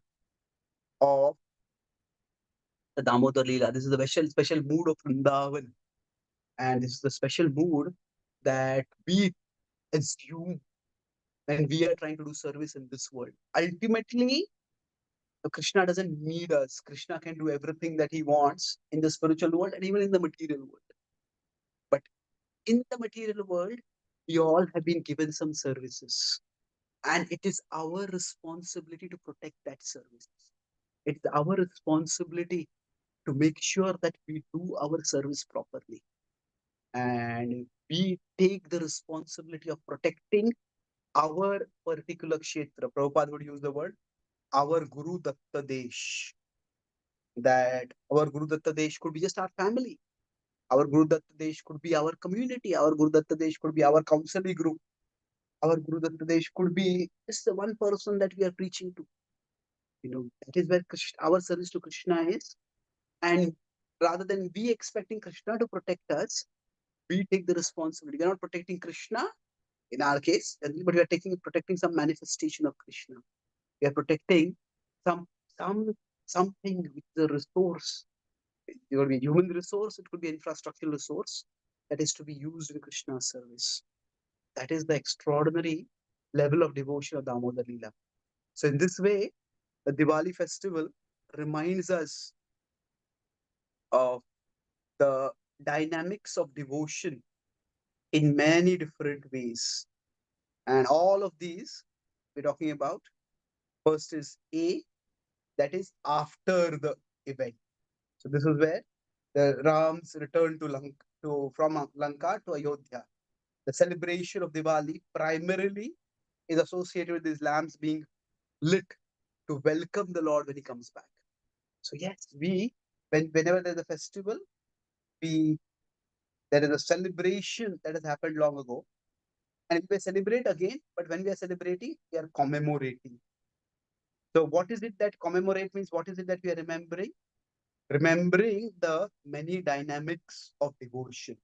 A: of the Damodar Leela. This is the special mood of Vrindavan. And this is the special mood that we assume when we are trying to do service in this world. Ultimately, Krishna doesn't need us. Krishna can do everything that he wants in the spiritual world and even in the material world. But in the material world, we all have been given some services. And it is our responsibility to protect that service. It's our responsibility to make sure that we do our service properly. And we take the responsibility of protecting our particular kshetra. Prabhupada would use the word our Guru Datta Desh. That our Guru Datta Desh could be just our family. Our Guru Datta Desh could be our community. Our Guru Datta Desh could be our counseling group. Our Guru Datta Desh could be just the one person that we are preaching to. That is where our service to Krishna is. And rather than we expecting Krishna to protect us, we take the responsibility. We are not protecting Krishna in our case, but we are protecting some manifestation of Krishna. We are protecting some some something which is a resource. It could be a human resource, it could be an infrastructural resource that is to be used in Krishna's service. That is the extraordinary level of devotion of Damodar Leela. So in this way, the Diwali festival reminds us of the dynamics of devotion in many different ways. And all of these we're talking about. First is A, that is after the event. So this is where the Ram's return to from Lanka to Ayodhya. The celebration of Diwali primarily is associated with these lamps being lit to welcome the Lord when he comes back. So yes, whenever there's a festival, we there is a celebration that has happened long ago, And we celebrate again, but when we are celebrating, we are commemorating. So what is it that commemorate means? What is it that we are remembering? Remembering the many dynamics of devotion.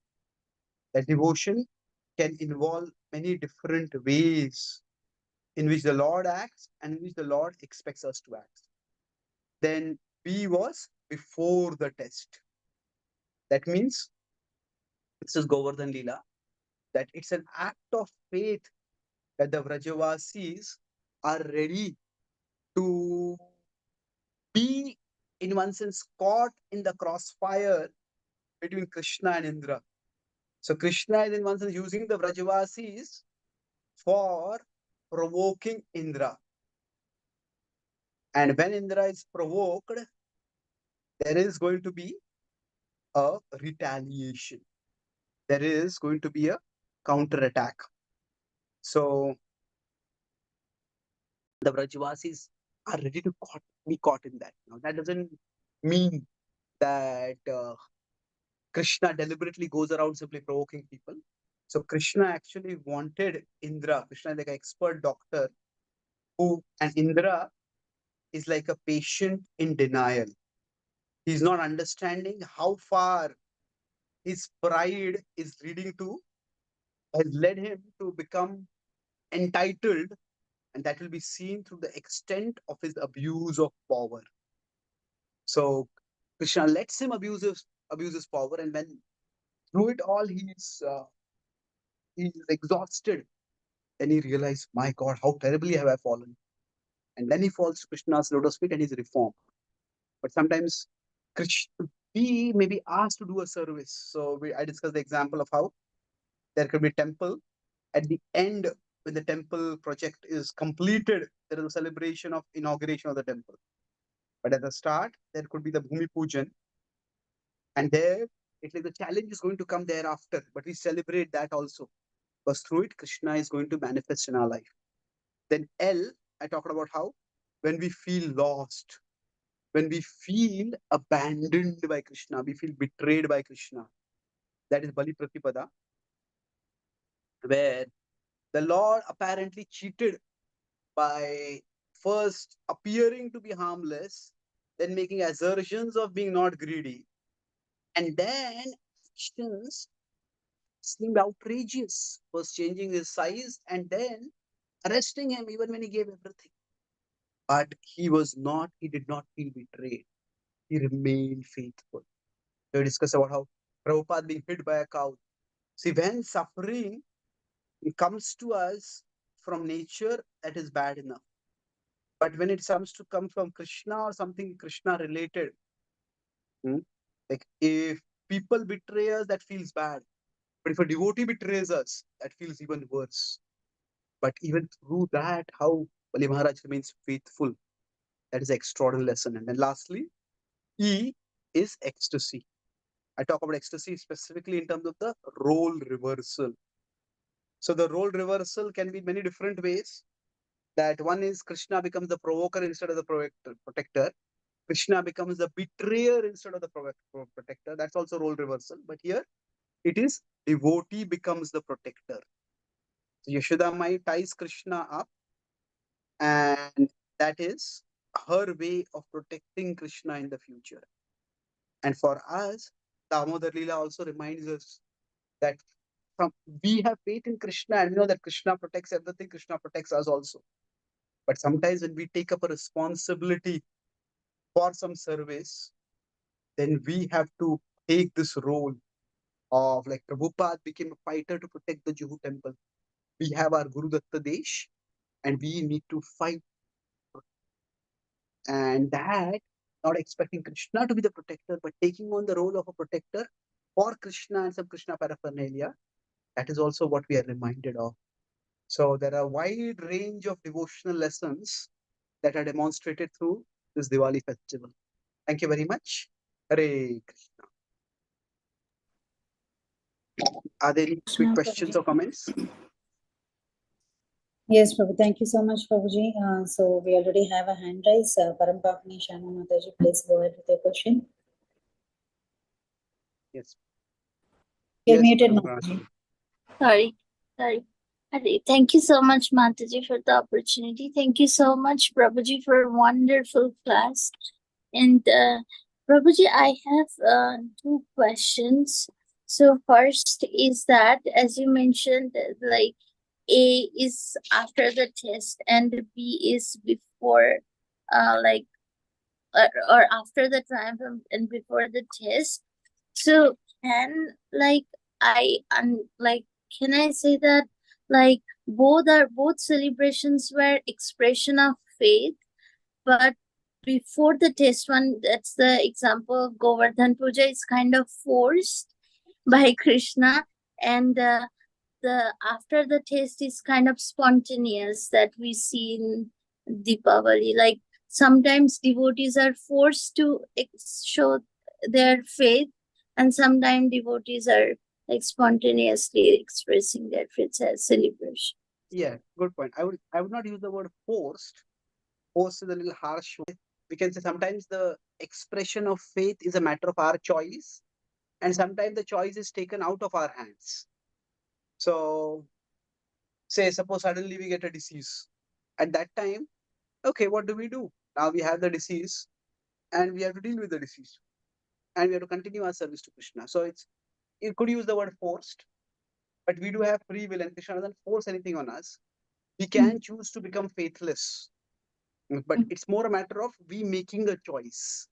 A: That devotion can involve many different ways in which the Lord acts and in which the Lord expects us to act. Then B was before the test. That means this is Govardhan Leela, that it's an act of faith that the Vrajavasis are ready to be, in one sense, caught in the crossfire between Krishna and Indra. So Krishna is, in one sense, using the Vrajavasis for provoking Indra. And when Indra is provoked, there is going to be a retaliation. There is going to be a counterattack. So the Vrajavasis are ready to be caught in that. Now, that doesn't mean that Krishna deliberately goes around simply provoking people. So Krishna actually wanted Indra. Krishna is like an expert doctor and Indra is like a patient in denial. He's not understanding how far his pride is leading to, has led him to become entitled, and that will be seen through the extent of his abuse of power. So Krishna lets him abuse his power, and when through it all he's exhausted, then he realized, my God, how terribly have I fallen. And then he falls to Krishna's lotus feet and he's reformed. But sometimes we may be asked to do a service. So I discussed the example of how there could be a temple. At the end, when the temple project is completed, there is a celebration of inauguration of the temple. But at the start, there could be the Bhumi Pujan. And there, it's like the challenge is going to come thereafter. But we celebrate that also. Because through it, Krishna is going to manifest in our life. Then L, I talked about how when we feel lost, when we feel abandoned by Krishna, we feel betrayed by Krishna. That is Bali Pratipada, where the Lord apparently cheated by first appearing to be harmless, then making assertions of being not greedy, and then actions seemed outrageous, first changing his size and then arresting him even when he gave everything. But he did not feel betrayed. He remained faithful. So we discuss about how Prabhupada being hit by a cow. See, when suffering comes to us from nature, that is bad enough. But when it comes to come from Krishna or something Krishna related, like if people betray us, that feels bad. But if a devotee betrays us, that feels even worse. But even through that, how Bali Maharaj remains faithful, that is an extraordinary lesson. And then lastly, E is ecstasy. I talk about ecstasy specifically in terms of the role reversal. So the role reversal can be many different ways. That one is Krishna becomes the provoker instead of the protector. Krishna becomes the betrayer instead of the protector. That's also role reversal. But here it is devotee becomes the protector. So Yashoda Mai ties Krishna up, and that is her way of protecting Krishna in the future. And for us, Damodar Leela also reminds us that we have faith in Krishna and we know that Krishna protects everything, Krishna protects us also. But sometimes when we take up a responsibility for some service, then we have to take this role of, like Prabhupada became a fighter to protect the Juhu temple. We have our Guru Datta Desh and we need to fight. And that, not expecting Krishna to be the protector, but taking on the role of a protector for Krishna and some Krishna paraphernalia, that is also what we are reminded of. So there are a wide range of devotional lessons that are demonstrated through this Diwali festival. Thank you very much. Hare Krishna. Are there any quick questions or comments?
B: Yes, Prabhu. Thank you so much, Prabhuji. So we already have a hand raise. Parampakni Shama Mataji, please go ahead with your question.
A: Yes.
B: You're
A: Yes,
B: muted,
A: Madam
B: Mataji.
A: Pranashri.
C: Sorry. Thank you so much, Mataji, for the opportunity. Thank you so much, Prabhuji, for a wonderful class. And Prabhuji, I have two questions. So first is that, as you mentioned, like A is after the test and B is before, like or after the triumph and before the test. So can like like can I say that like both celebrations were expression of faith, but before the test one, that's the example of Govardhan Puja, is kind of forced by Krishna, and the after the taste is kind of spontaneous that we see in Deepavali. Like sometimes devotees are forced to show their faith, and sometimes devotees are like spontaneously expressing their faith as celebration.
A: Yeah, good point. I would not use the word forced. Forced is a little harsh. We can say sometimes the expression of faith is a matter of our choice, and sometimes the choice is taken out of our hands. So, say, suppose suddenly we get a disease. At that time, okay, what do we do? Now we have the disease, and we have to deal with the disease, and we have to continue our service to Krishna. So you could use the word forced, but we do have free will, and Krishna doesn't force anything on us. We can choose to become faithless, but it's more a matter of we making a choice.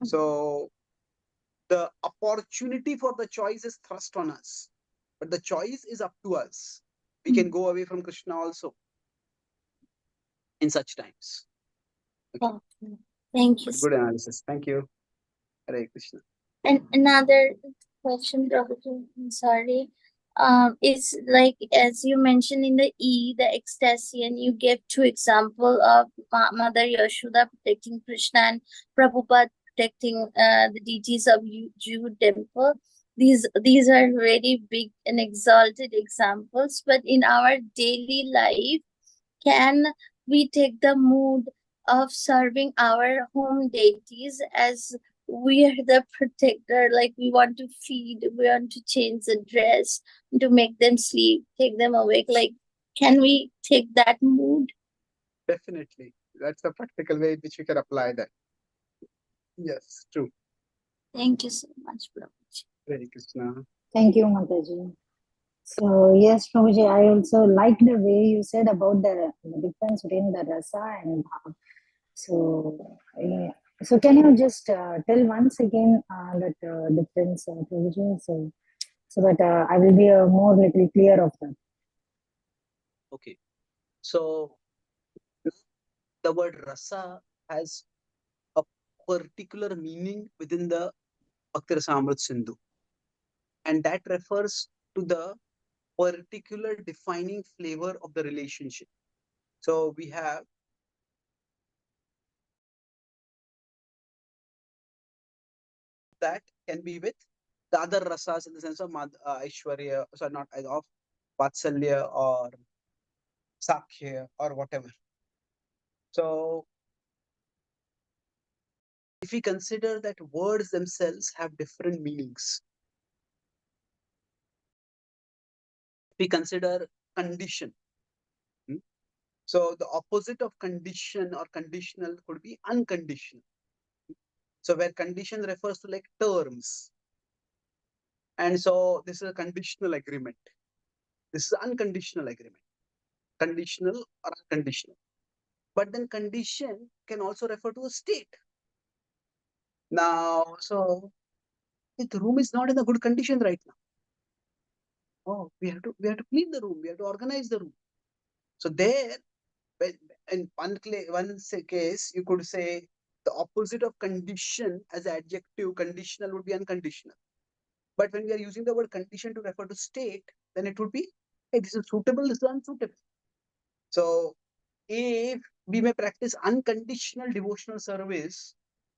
A: So the opportunity for the choice is thrust on us, but the choice is up to us. We can go away from Krishna also in such times. Okay.
C: Okay. Thank you.
A: Good analysis. Thank you. Hare Krishna.
C: And another question, Prabhuji, I'm sorry. Is like as you mentioned in the E, the ecstasy, and you gave two example of Mother Yashoda protecting Krishna and Prabhupada protecting the deities of Jew temple. These are very big and exalted examples, but in our daily life, can we take the mood of serving our home deities as we are the protector? Like we want to feed, we want to change the dress, to make them sleep, take them awake. Like, can we take that mood?
A: Definitely. That's the practical way in which we can apply that. Yes, true.
C: Thank you so much, Prabhuji.
A: Hare Krishna.
B: Thank you, Mataji. So yes, Prabhuji, I also like the way you said about the difference between the rasa and bhav. So, so can you just tell once again that difference, Prabhuji, so that I will be more little clear of that.
A: Okay. So the word rasa has a particular meaning within the Bhakti Rasamrit Sindhu, and that refers to the particular defining flavor of the relationship. So we have that can be with the other rasas in the sense of Aishwarya, sorry, not of Vatsalya or Sakhya or whatever. So if we consider that words themselves have different meanings, we consider condition. So the opposite of condition or conditional could be unconditional. So where condition refers to like terms. And so this is a conditional agreement. This is unconditional agreement. Conditional or unconditional. But then condition can also refer to a state. Now, so if the room is not in a good condition right now, oh, we have to clean the room, we have to organize the room. So there, in case, you could say the opposite of condition as adjective, conditional would be unconditional. But when we are using the word condition to refer to state, then it would be, hey, this is suitable, this is unsuitable. So if we may practice unconditional devotional service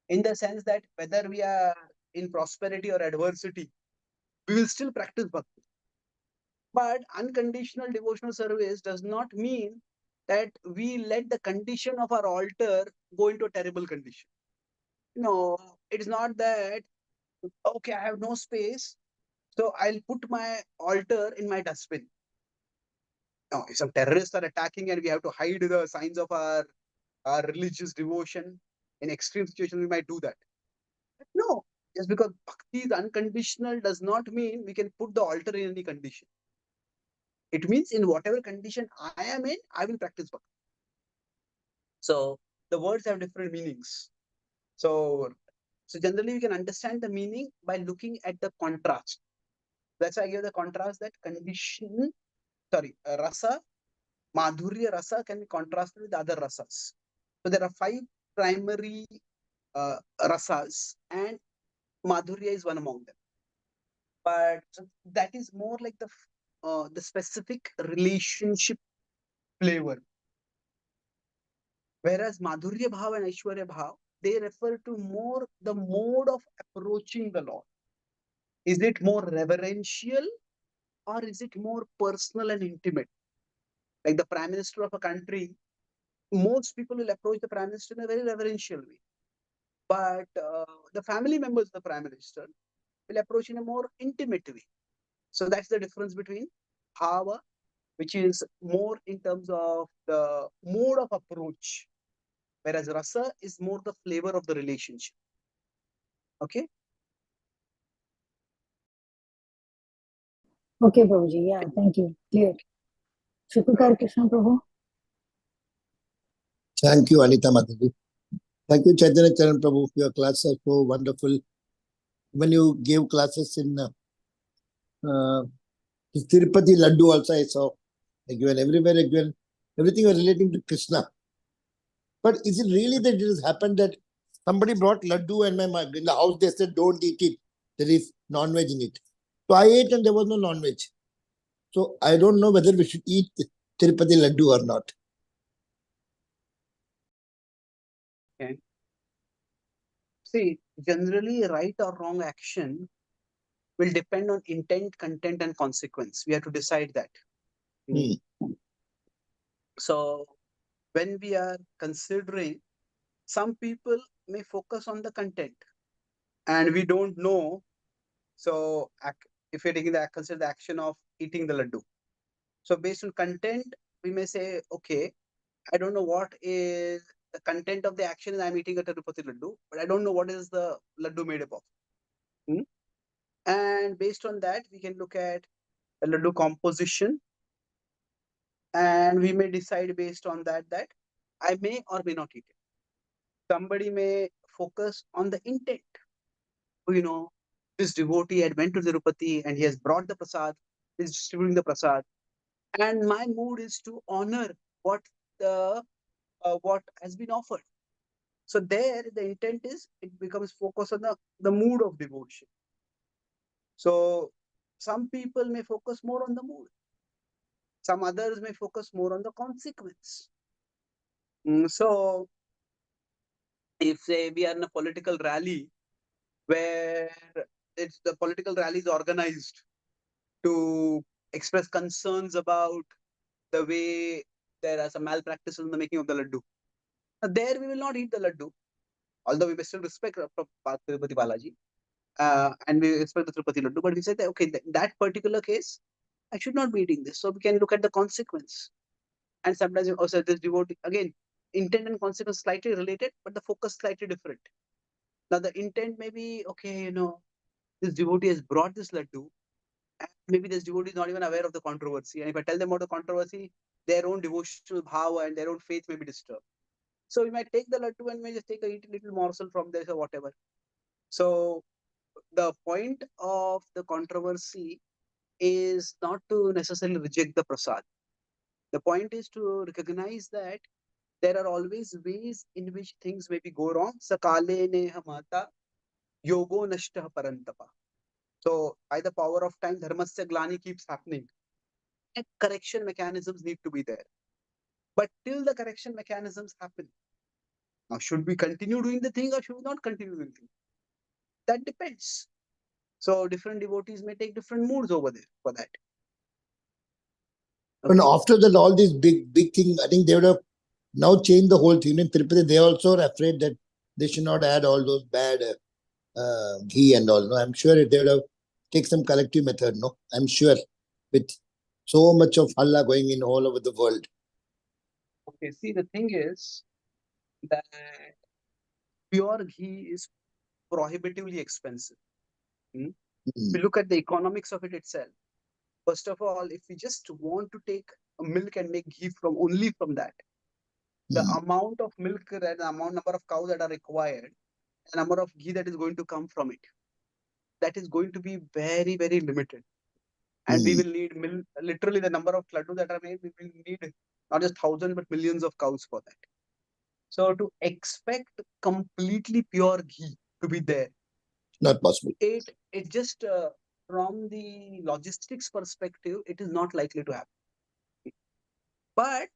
A: in the sense that whether we are in prosperity or adversity, we will still practice bhakti. But unconditional devotional service does not mean that we let the condition of our altar go into a terrible condition. No, it's not that, okay, I have no space, so I'll put my altar in my dustbin. No, if some terrorists are attacking and we have to hide the signs of our religious devotion, in extreme situations we might do that. But no, just because bhakti is unconditional does not mean we can put the altar in any condition. It means in whatever condition I am in, I will practice bhakti. So the words have different meanings. So generally, we can understand the meaning by looking at the contrast. That's why I give the contrast that rasa, madhurya rasa can be contrasted with other rasas. So there are 5 primary rasas, and madhurya is one among them. But that is more like the specific relationship flavor. Whereas madhurya bhav and aishwarya bhav, they refer to more the mode of approaching the Lord. Is it more reverential or is it more personal and intimate? Like the prime minister of a country, most people will approach the prime minister in a very reverential way. But the family members of the prime minister will approach in a more intimate way. So that's the difference between bhava, which is more in terms of the mode of approach, whereas rasa is more the flavor of the relationship. Okay.
B: Okay, Prabhuji. Yeah, thank you. Clear. Shukukar Krishna Prabhu.
D: Thank you, Anita Mataji. Thank you, Chaitanya Charan Prabhu. Your classes are so wonderful. When you gave classes in Tirupati Laddu also, I saw again everywhere again everything was relating to Krishna. But is it really that it has happened that somebody brought laddu and in the house they said don't eat it. There is non-veg in it. So I ate and there was no non-veg. So I don't know whether we should eat Tirupati laddu or not.
A: Okay. See, generally, right or wrong action will depend on intent, content, and consequence. We have to decide that. So, when we are considering, some people may focus on the content, and we don't know. So, if you're taking consider the action of eating the laddu. So, based on content, we may say, okay, I don't know what is the content of the action. I'm eating a Tirupati laddu, but I don't know what is the laddu made up of. And based on that, we can look at the laddu composition, and we may decide based on that I may or may not eat it. Somebody may focus on the intent. This devotee had went to Tirupati and he has brought the prasad, is distributing the prasad, and my mood is to honor what has been offered. So there, the intent is it becomes focus on the mood of devotion. So some people may focus more on the mood. Some others may focus more on the consequence. So, if say we are in a political rally where the political rally is organized to express concerns about the way there are some malpractices in the making of the laddu, there we will not eat the laddu, although we may still respect Tirupati Balaji and we respect the Tirupati laddu, but we say that okay, that particular case, I should not be eating this. So we can look at the consequence. And sometimes also this devotee, again, intent and consequence slightly related, but the focus slightly different. Now the intent may be, okay, this devotee has brought this laddu, and maybe this devotee is not even aware of the controversy. And if I tell them about the controversy, their own devotional bhava and their own faith may be disturbed. So we might take the laddu and may just take a little morsel from this or whatever. So the point of the controversy is not to necessarily reject the prasad. The point is to recognize that there are always ways in which things maybe go wrong. Sakale neha mata yogo nashtah parantapa. So by the power of time, dharmasya glani keeps happening. And correction mechanisms need to be there. But till the correction mechanisms happen, now should we continue doing the thing or should we not continue doing the thing? That depends. So different devotees may take different moods over there for that.
D: Okay. And after that, all these big things, I think they would have now changed the whole thing. In Tirupati, they also are afraid that they should not add all those bad ghee and all. No, I'm sure they would have take some collective method. No, I'm sure with So much of halla going in all over the world.
A: Okay, see, the thing is that pure ghee is prohibitively expensive. Hmm? If
D: Hmm.
A: you look at the economics of it itself, first of all, if we just want to take a milk and make ghee from only from that, the
D: Hmm.
A: amount of milk and the amount number of cows that are required, the number of ghee that is going to come from it, that is going to be very, very limited. And we
D: Hmm.
A: will need literally the number of laddu that are made, we will need not just thousands but millions of cows for that. So to expect completely pure ghee to be there,
D: Not possible.
A: it just from the logistics perspective, it is not likely to happen. But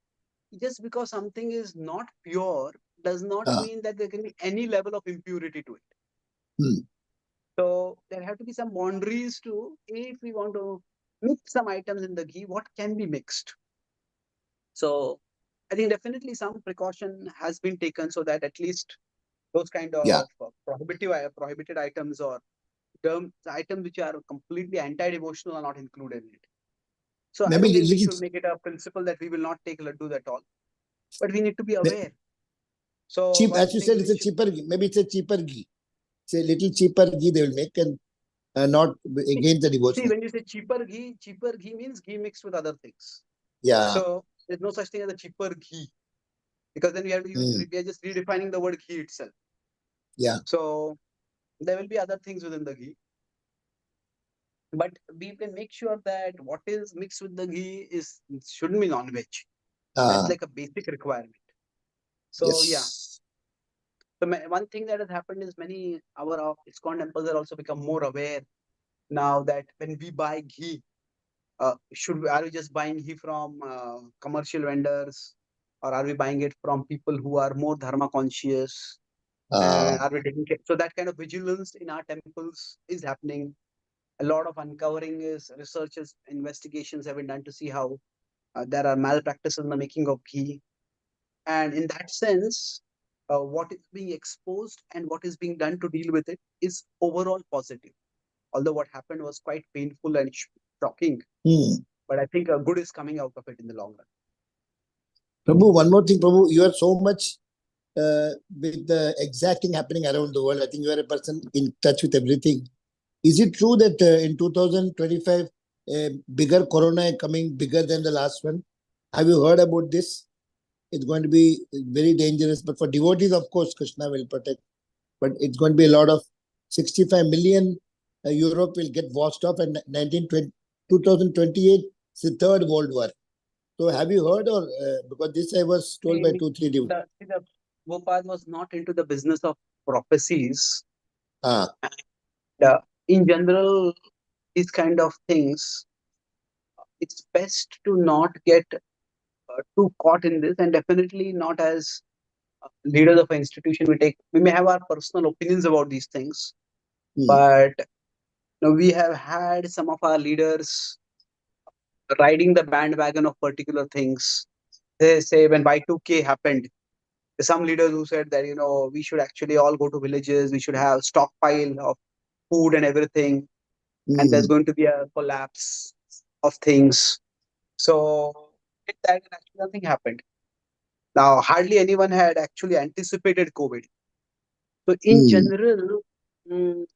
A: just because something is not pure does not
D: Ah.
A: mean that there can be any level of impurity to it.
D: Hmm.
A: So there have to be some boundaries to, if we want to mix some items in the ghee, what can be mixed. So I think definitely some precaution has been taken so that at least those kind
D: Yeah.
A: of prohibited items or items which are completely anti-devotional are not included in it. So I
D: Maybe
A: don't think we
D: little
A: should make it a principle that we will not take laddus at all, but we need to be aware. So
D: cheap,
A: one
D: as you
A: thing
D: said, it's a
A: which,
D: cheaper ghee. Maybe it's a cheaper ghee. It's a little cheaper ghee they will make, and not
A: see,
D: against the
A: see,
D: devotional.
A: when you say cheaper ghee means ghee mixed with other things.
D: Yeah.
A: So there's no such thing as a cheaper ghee, because then we have to use,
D: Hmm.
A: we are just redefining the word ghee itself.
D: Yeah.
A: So there will be other things within the ghee, but we can make sure that what is mixed with the ghee is shouldn't be non-veg. That's
D: Ah.
A: like a basic requirement. So yeah.
D: Yes.
A: So one thing that has happened is many our ISKCON temples are also become more aware now that when we buy ghee, are we just buying ghee from commercial vendors, or are we buying it from people who are more dharma conscious?
D: Ah.
A: And are we taking care? So that kind of vigilance in our temples is happening. A lot of uncovering is researches, investigations have been done to see how there are malpractices in the making of ghee. And in that sense, what is being exposed and what is being done to deal with it is overall positive. Although what happened was quite painful and shocking,
D: Hmm.
A: but I think good is coming out of it in the long run.
D: Prabhu, one more thing, Prabhu. You are so much with the exacting happening around the world. I think you are a person in touch with everything. Is it true that in 2025, a bigger corona coming bigger than the last one? Have you heard about this? It's going to be very dangerous. But for devotees, of course, Krishna will protect. But it's going to be a lot of 65 million. Europe will get washed off, and 2028 is the third World War. So have you heard, or because this I was told by
A: See,
D: 2, 3 devotees?
A: the Gopal was not into the business of prophecies.
D: Ah.
A: And, in general, these kind of things, it's best to not get too caught in this, and definitely not as leaders of an institution. We may have our personal opinions about these things,
D: Hmm.
A: but we have had some of our leaders riding the bandwagon of particular things. They say when Y2K happened, there's some leaders who said that we should actually all go to villages, we should have stockpile of food and everything, and there's
D: Hmm.
A: going to be a collapse of things. So with that, and actually nothing happened. Now hardly anyone had actually anticipated COVID. So in
D: Hmm.
A: general,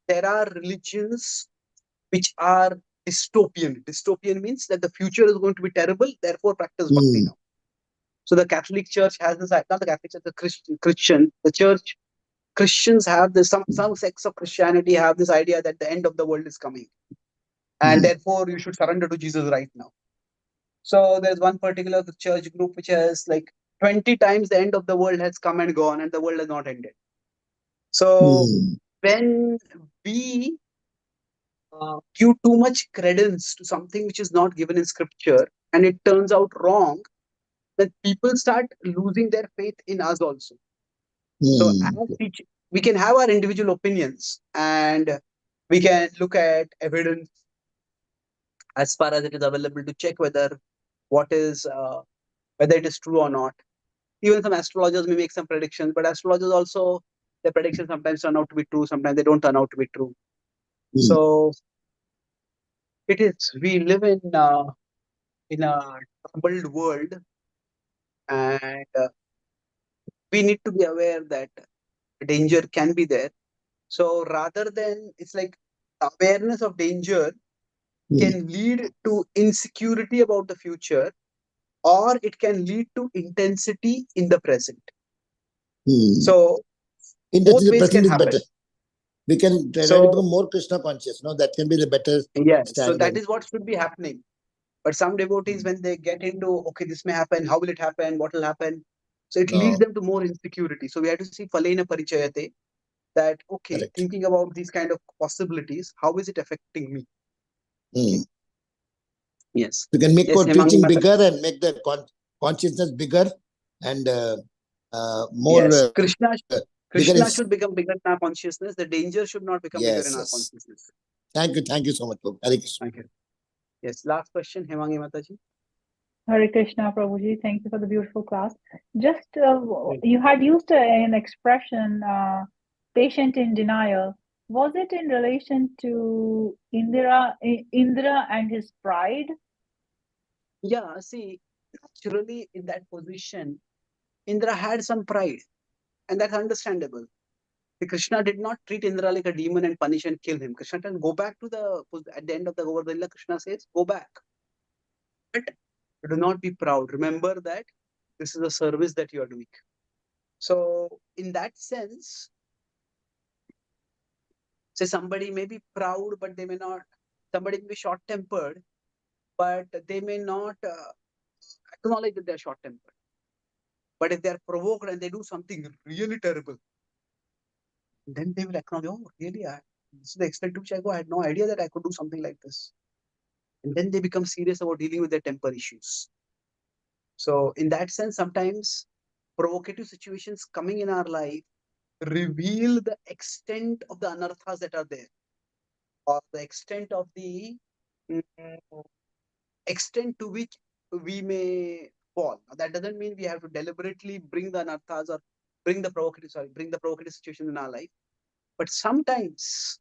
A: there are religions which are dystopian. Dystopian means that the future is going to be terrible, therefore practice bhakti
D: Hmm.
A: now. So the Catholic Church has this, not the Catholic Church, the Christian, the Church, Christians have this, some sects of Christianity have this idea that the end of the world is coming, and
D: Hmm.
A: therefore you should surrender to Jesus right now. So there's one particular church group which has like 20 times the end of the world has come and gone, and the world has not ended. So
D: Hmm.
A: when we give too much credence to something which is not given in scripture and it turns out wrong, then people start losing their faith in us also. So as
D: Hmm.
A: we can have our individual opinions, and we can look at evidence as far as it is available to check what is whether it is true or not. Even some astrologers may make some predictions, but astrologers also, their predictions sometimes turn out to be true, sometimes they don't turn out to be true.
D: Hmm.
A: So it is, we live in in a troubled world, and we need to be aware that danger can be there. So rather than, it's like awareness of danger can lead to insecurity about the future, or it can lead to intensity in the present. So both
D: Intensity
A: ways
D: present
A: can
D: is
A: happen.
D: better. We can try to
A: So
D: become more Krishna conscious. No, that can be the better
A: yeah, so
D: stand.
A: that is what should be happening. But some devotees, when they get into, okay, this may happen, how will it happen, what will happen? So it leads them to more insecurity. So we have to see Phalena Parichayate, that, okay,
D: Correct.
A: thinking about these kind of possibilities, how is it affecting me? Okay. Yes.
D: You can make
A: Yes,
D: teaching
A: Hemangi Mata.
D: bigger and make the consciousness bigger and more.
A: Yes,
D: bigger
A: Krishna
D: is.
A: should become bigger in our consciousness. The danger should not become bigger in our
D: Yes.
A: consciousness.
D: Thank you so much, Prabhu. Hare Krishna.
A: Thank you. Yes, last question, Hemangi Mataji.
E: Hare Krishna, Prabhuji. Thank you for the beautiful class. Just you had used an expression, patient in denial. Was it in relation to Indra and his pride?
A: Yeah, see, naturally in that position, Indra had some pride, and that's understandable. Krishna did not treat Indra like a demon and punish and kill him. Krishna said, go back to at the end of the Govardhan Lila, Krishna says, go back. But do not be proud. Remember that this is a service that you are doing. So in that sense, say somebody may be proud, but they may not, somebody may be short-tempered, but they may not acknowledge that they're short-tempered. But if they're provoked and they do something really terrible, then they will acknowledge, oh, really? This is the extent to which I go. I had no idea that I could do something like this. And then they become serious about dealing with their temper issues. So in that sense, sometimes provocative situations coming in our life reveal the extent of the anarthas that are there, or the extent of the extent to which we may fall. Now, that doesn't mean we have to deliberately bring the anarthas or bring the provocative situation in our life. But sometimes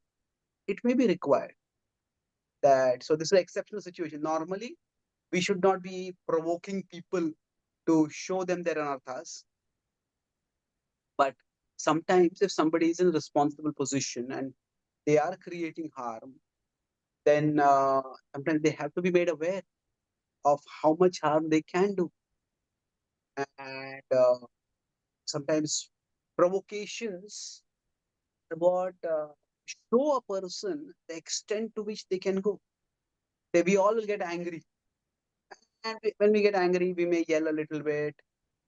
A: it may be required that, so this is an exceptional situation. Normally, we should not be provoking people to show them their anarthas. But sometimes if somebody is in a responsible position and they are creating harm, then sometimes they have to be made aware of how much harm they can do. And sometimes provocations what show a person the extent to which they can go. We all will get angry. And when we get angry, we may yell a little bit,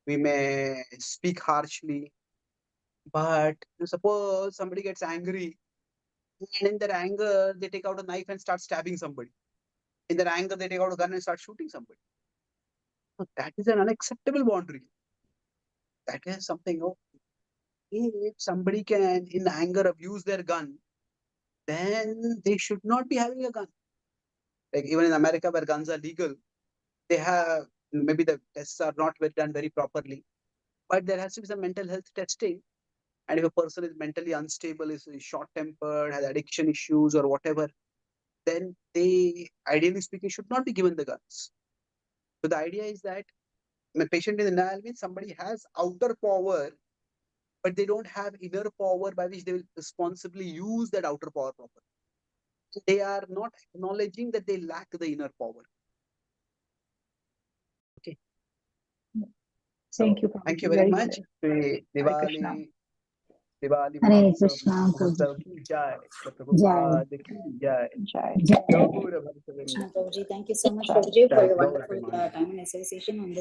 A: we may speak harshly. But suppose somebody gets angry, and in their anger, they take out a knife and start stabbing somebody. In their anger, they take out a gun and start shooting somebody. So that is an unacceptable boundary. That is something, if somebody can, in anger, abuse their gun, then they should not be having a gun. Like even in America, where guns are legal, they have, maybe the tests are not done very properly, but there has to be some mental health testing. And if a person is mentally unstable, is short-tempered, has addiction issues or whatever, then they, ideally speaking, should not be given the guns. So the idea is that a patient in denial means somebody has outer power, but they don't have inner power by which they will responsibly use that outer power properly. They are not acknowledging that they lack the inner power. Okay.
E: Thank you,
A: So, thank you
E: Prabhuji.
A: very
E: Very
A: much.
E: clear. Hare Krishna.
A: Diwali
B: Hare
A: Mahotsav
B: Krishna,
A: की जय,
B: Jai.
A: Prabhupada की जय,
E: Jai.
A: गौर भक्त वृंद की
B: Prabhuji,
A: जय,
B: thank you so much,
E: Jai.
B: Prabhuji, for
A: जय
B: your
A: Gaur
B: wonderful
A: Premanand.
B: time and association on this